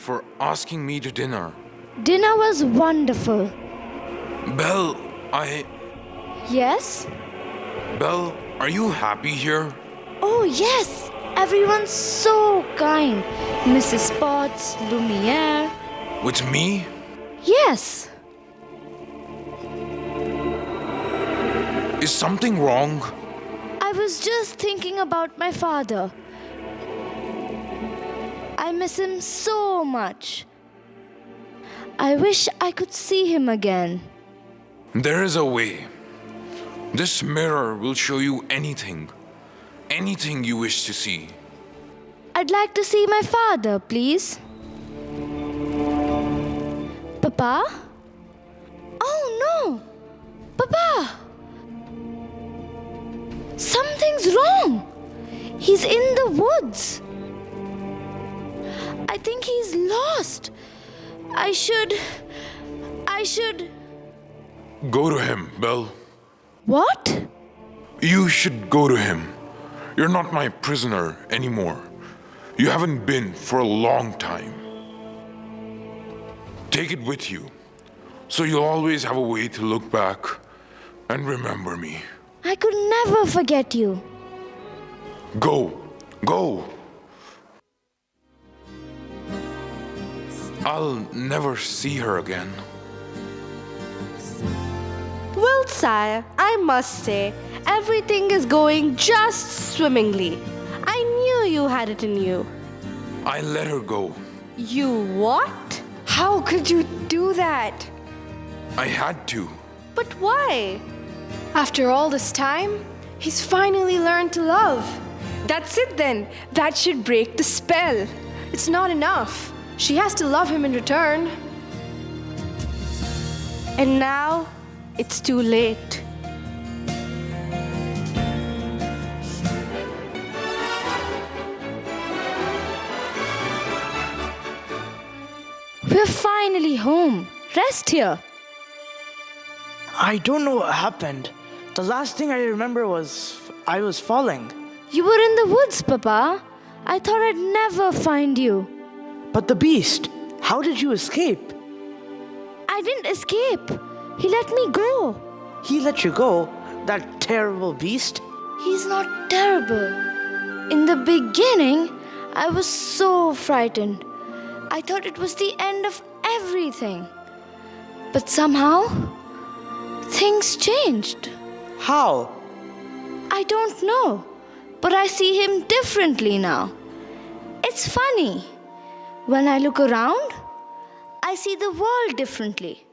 for asking me to dinner. Dinner was wonderful. Belle, Yes? Belle, are you happy here? Oh, yes. Everyone's so kind. Mrs. Potts, Lumiere. With me? Yes. Is something wrong? I was just thinking about my father. I miss him so much. I wish I could see him again. There is a way. This mirror will show you anything. Anything you wish to see. I'd like to see my father, please. Papa? Oh no! Papa! Something's wrong! He's in the woods. I think he's lost. I should. Go to him, Belle. What? You should go to him. You're not my prisoner anymore. You haven't been for a long time. Take it with you, so you'll always have a way to look back and remember me. I could never forget you. Go. I'll never see her again. Well, sire, I must say, everything is going just swimmingly. I knew you had it in you. I let her go. You what? How could you do that? I had to. But why? After all this time, he's finally learned to love. That's it then. That should break the spell. It's not enough. She has to love him in return. And now, it's too late. We're finally home. Rest here. I don't know what happened. The last thing I remember was I was falling. You were in the woods, Papa. I thought I'd never find you. But the beast, how did you escape? I didn't escape. He let me go. He let you go? That terrible beast? He's not terrible. In the beginning, I was so frightened. I thought it was the end of everything. But somehow, things changed. How? I don't know, but I see him differently now. It's funny. When I look around, I see the world differently.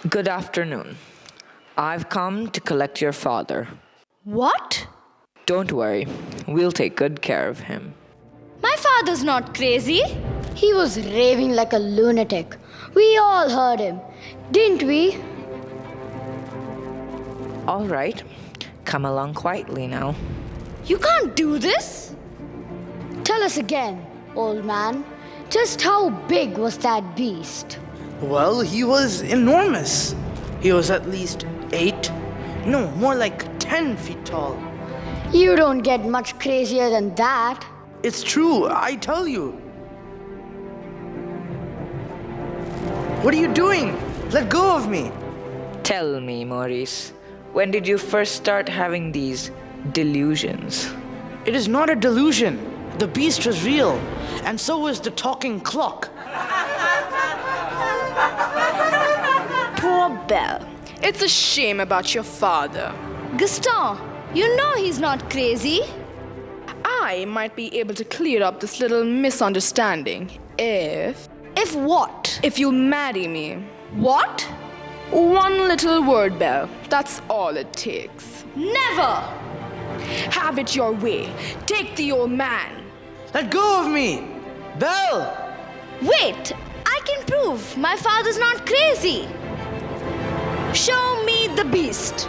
Good afternoon. I've come to collect your father. What? Don't worry, we'll take good care of him. My father's not crazy. He was raving like a lunatic. We all heard him, didn't we? All right, come along quietly now. You can't do this. Tell us again, old man. Just how big was that beast? Well, he was enormous. He was at least 8, no, more like 10 feet tall. You don't get much crazier than that. It's true, I tell you. What are you doing? Let go of me. Tell me, Maurice, when did you first start having these delusions? It is not a delusion. The beast was real, and so was the talking clock. Poor Belle. It's a shame about your father. Gaston, you know he's not crazy. I might be able to clear up this little misunderstanding if... If what? If you marry me. What? One little word, Belle. That's all it takes. Never! Have it your way. Take the old man. Let go of me! Belle! Wait! I can prove my father's not crazy. Show me the beast.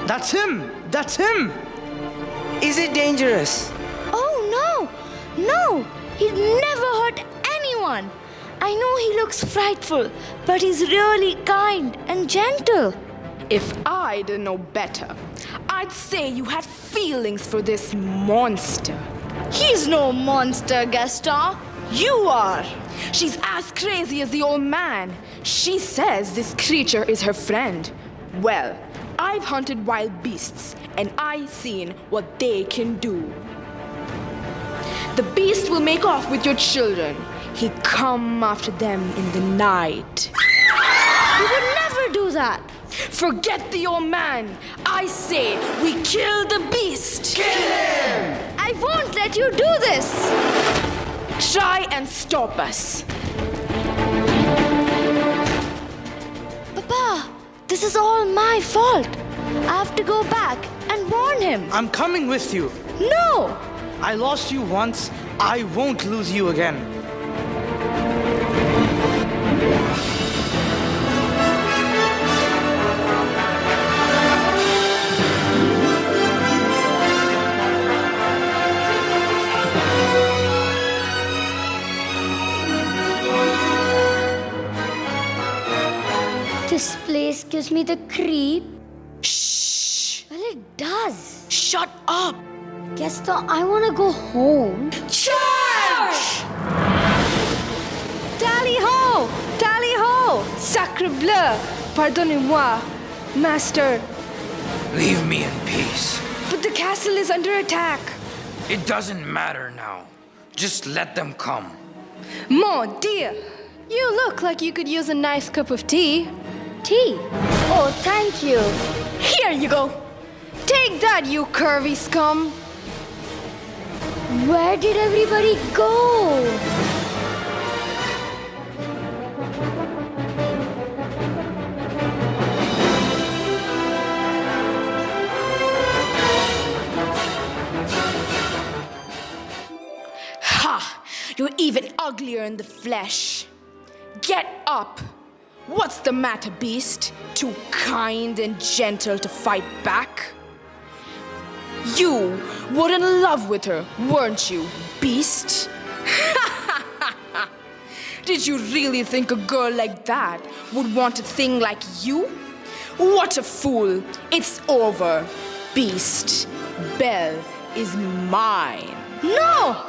That's him! That's him! Is it dangerous? Oh no! No! He'd never hurt anyone. I know he looks frightful, but he's really kind and gentle. If I didn't know better, I'd say you had feelings for this monster. He's no monster, Gaston. You are. She's as crazy as the old man. She says this creature is her friend. Well, I've hunted wild beasts, and I've seen what they can do. The beast will make off with your children. He'd come after them in the night. He would never do that. Forget the old man. I say we kill the beast. Kill him! I won't let you do this. Try and stop us. Papa, this is all my fault. I have to go back and warn him. I'm coming with you. No! I lost you once. I won't lose you again. This place gives me the creep. Shh! Well, it does. Shut up! Gaston, I want to go home. Charge! Tally ho! Tally ho! Sacre bleu! Pardonnez-moi, master. Leave me in peace. But the castle is under attack. It doesn't matter now. Just let them come. Mon Dieu! You look like you could use a nice cup of tea. Tea? Oh, thank you. Here you go. Take that, you curvy scum. Where did everybody go? Ha! You're even uglier in the flesh. Get up! What's the matter, beast? Too kind and gentle to fight back? You were in love with her, weren't you, beast? Did you really think a girl like that would want a thing like you? What a fool! It's over, beast. Belle is mine. No!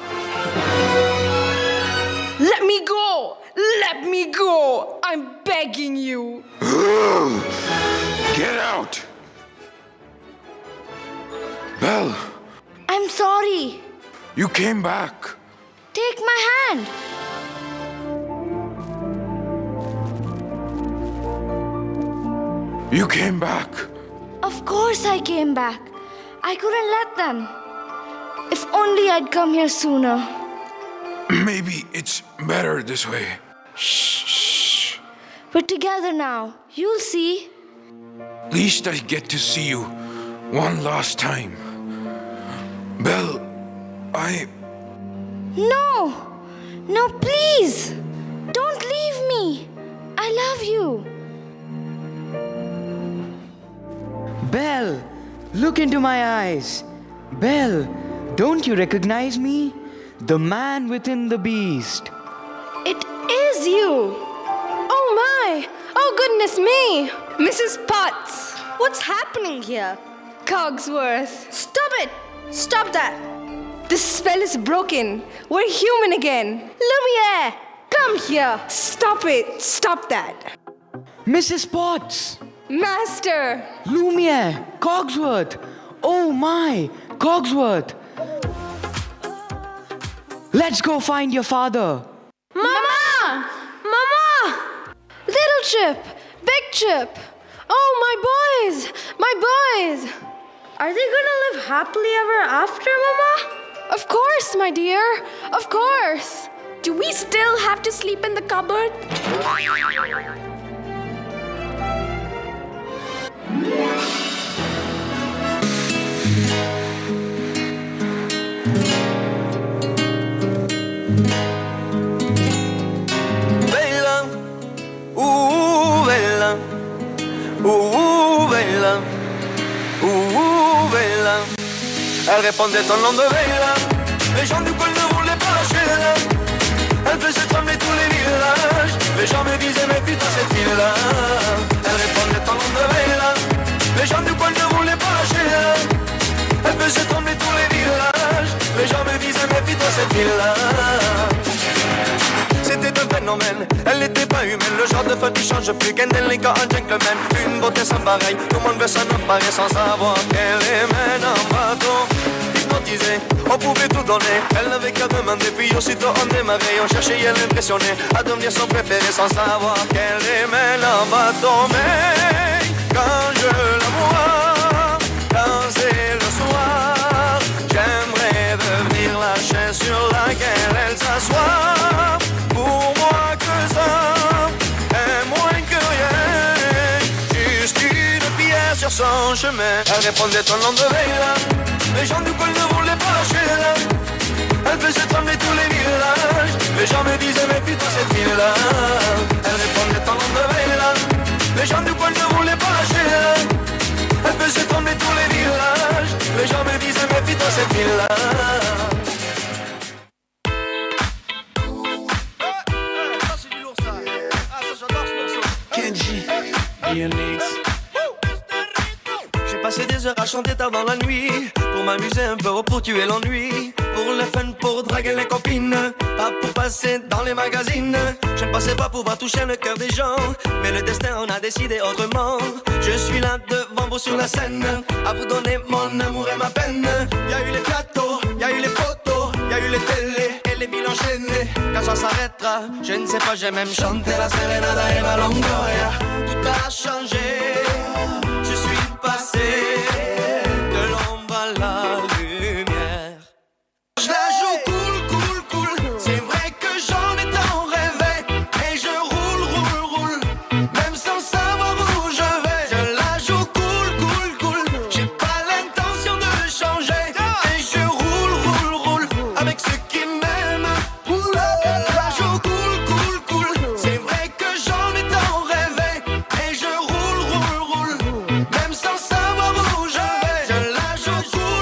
Let me go! Let me go! I'm begging you! Get out! Belle, I'm sorry. you came back. Take my hand. You came back. Of course I came back. I couldn't let them. If only I'd come here sooner. Maybe it's better this way. Shh. We're together now. You'll see. At least I get to see you one last time. Belle, No! No, please! Don't leave me! I love you! Belle, look into my eyes. Belle, don't you recognize me? The man within the beast. It is you! Oh my! Oh goodness me! Mrs. Potts! What's happening here? Cogsworth! Stop it! Stop that! This spell is broken. We're human again. Lumiere! Come here! Stop it! Stop that! Mrs. Potts! Master! Lumiere! Cogsworth! Oh my! Cogsworth! Let's go find your father. Mama! Mama! Little Chip! Big Chip! Oh, my boys! My boys! Are they gonna live happily ever after, Mama? Of course, my dear. Of course. Do we still have to sleep in the cupboard? Bella, bella, bella, bella. Elle répondait au nom de Veilla. Les gens du coin ne voulaient pas lâcher là. Elle faisait trembler tous les villages. Les gens me disaient méfie-toi cette fille-là. Elle répondait au nom de Veilla. Les gens du coin ne voulaient pas lâcher là. Elle faisait trembler tous les villages. Les gens me disaient méfie-toi cette fille-là. C'était un phénomène, elle n'était pas humaine. Le genre de femme qui change plus qu'un délicat, un gentleman. Une beauté sans pareil, tout le monde veut s'en emparer sans savoir qu'elle est mène en bateau. Hypnotisée, on pouvait tout donner. Elle n'avait qu'à demander, puis aussitôt on démarrait. On cherchait et elle impressionnait à devenir son préféré sans savoir qu'elle est mène en bateau. Mais quand je la vois danser le soir, j'aimerais devenir la chaise sur laquelle elle s'assoit. Pour moi que ça est moins que rien, juste une pierre sur son chemin. Elle répondait au nom de Veilla. Les gens du coin ne voulaient pas lâcher là. Elle faisait trembler tous les villages. Les gens me disaient méfie-toi cette fille-là. Elle répondait au nom de Veilla. Les gens du coin ne voulaient pas lâcher là. Elle faisait trembler tous les villages. Les gens me disaient méfie-toi cette fille-là. J'ai passé des heures à chanter tard dans la nuit, pour m'amuser un peu, pour tuer l'ennui, pour le fun, pour draguer les copines, pas pour passer dans les magazines. Je ne pensais pas pouvoir toucher le cœur des gens, mais le destin en a décidé autrement. Je suis là devant vous sur la scène, à vous donner mon amour et ma peine. Y a eu les plateaux, y a eu les photos, y a eu les télés et les villes enchaînées. Quand ça s'arrêtera, je ne sais pas, j'ai même chanté la Serenada et la Longoria. Tout a changé, je suis passé de l'ombre à la lumière. Je la joue cool, cool, cool. C'est vrai que j'en ai tant rêvé. Et je roule, roule, roule, même sans savoir où je vais. Je la joue cool, cool, cool. J'ai pas l'intention de changer. Et je roule, roule, roule, avec ceux qui m'aiment. Je la joue cool, cool, cool. C'est vrai que j'en ai tant rêvé. Et je roule, roule, roule, même sans savoir où je vais. Je la joue cool,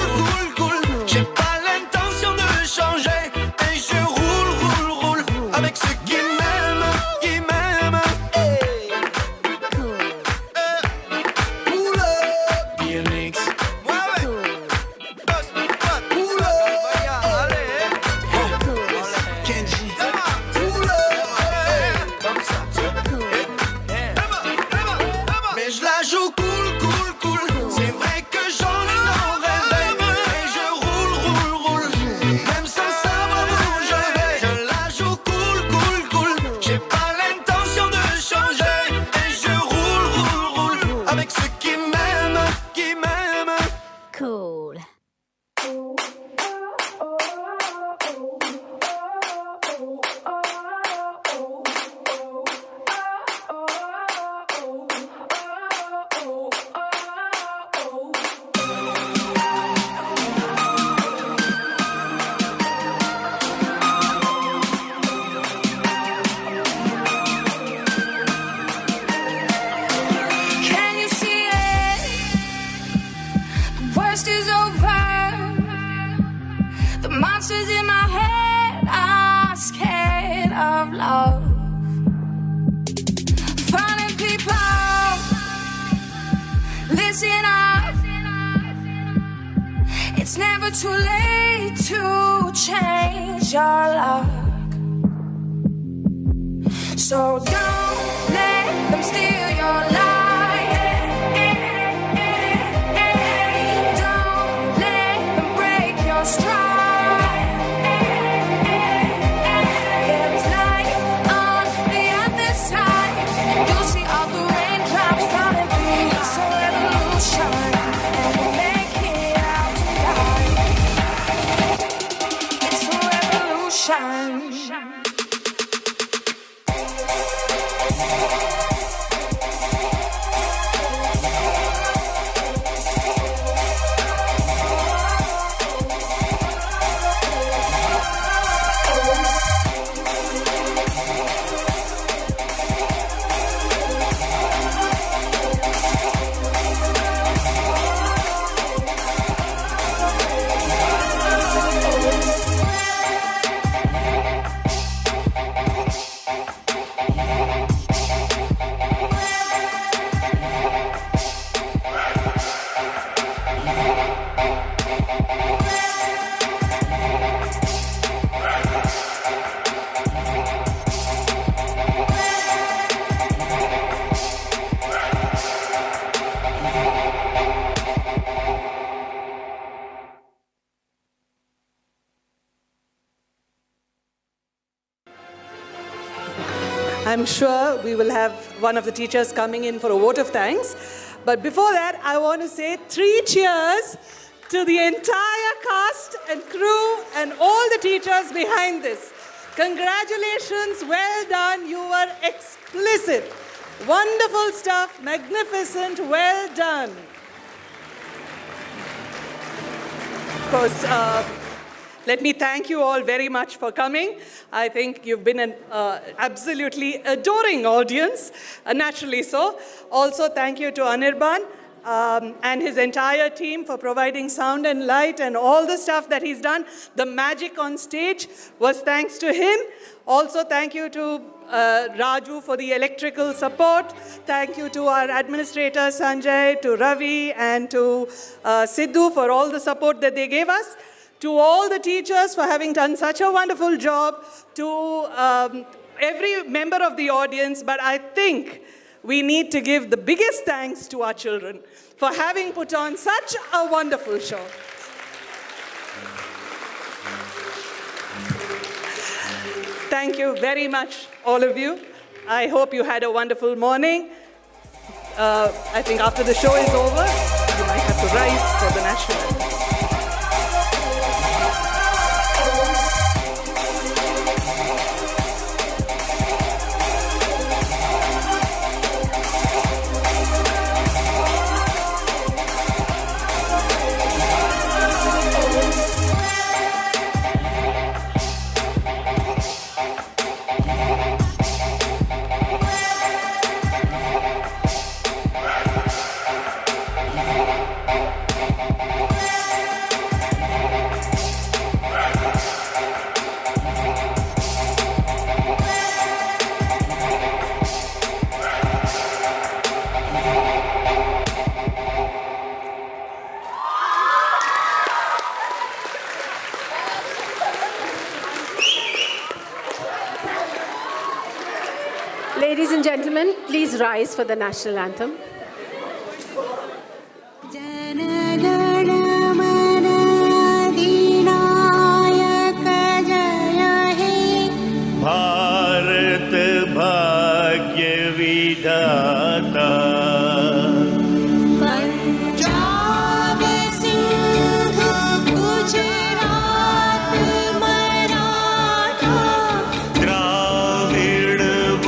cool, cool. J'ai pas l'intention de changer. Et je roule, roule, roule, avec ceux qui m'aiment, qui m'aiment. BMX. Kenji. Mais je la joue cool, cool, cool. C'est vrai que j'en ai tant rêvé. Et je roule, roule, roule, même sans savoir où je vais. Je la joue cool, cool, cool. J'ai pas l'intention de changer. Et je roule, roule, roule, avec ceux qui m'aiment, qui m'aiment. Cool. Can you see it? The worst is over. The monsters in my head are scared of love. Falling people, listen up. It's never too late to change your luck. So don't let them steal your life. Don't let them break your stride. There is light on the other side. You'll see all the raindrops falling through. It's a revolution, and we'll make it out tonight. It's a revolution. I'm sure we will have one of the teachers coming in for a vote of thanks. But before that, I want to say 3 cheers to the entire cast and crew and all the teachers behind this. Congratulations, well done, you were explicit. Wonderful stuff, magnificent, well done. Of course, let me thank you all very much for coming. I think you've been an absolutely adoring audience, naturally so. Also, thank you to Anirban and his entire team for providing sound and light and all the stuff that he's done. The magic on stage was thanks to him. Also, thank you to Raju for the electrical support. Thank you to our administrator, Sanjay, to Ravi, and to Sidhu for all the support that they gave us. To all the teachers for having done such a wonderful job. To every member of the audience. But I think we need to give the biggest thanks to our children for having put on such a wonderful show. Thank you very much, all of you. I hope you had a wonderful morning. I think after the show is over, you might have to rise for the national anthem. Ladies and gentlemen, please rise for the national anthem. Bharat भाग्य विधाता पंजाब सिंध गुजरात मराठा द्राविड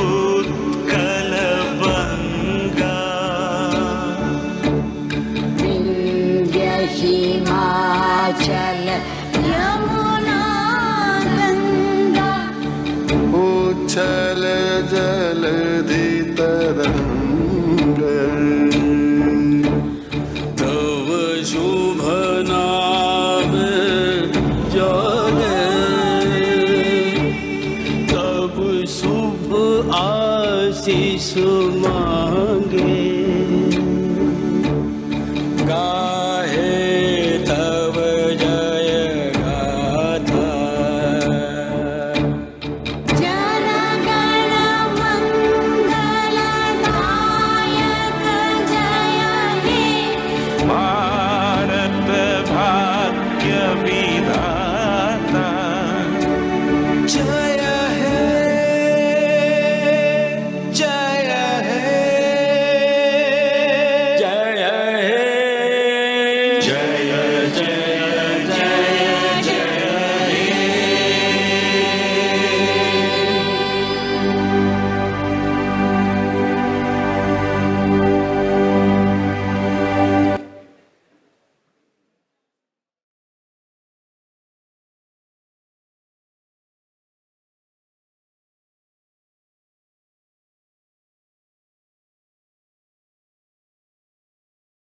उत्कल बंगा विंध्य हिमाचल यमुना गंगा उच्छल जलधि तरंग तव शुभ नाम जाने तब शुभ आशीष मांगे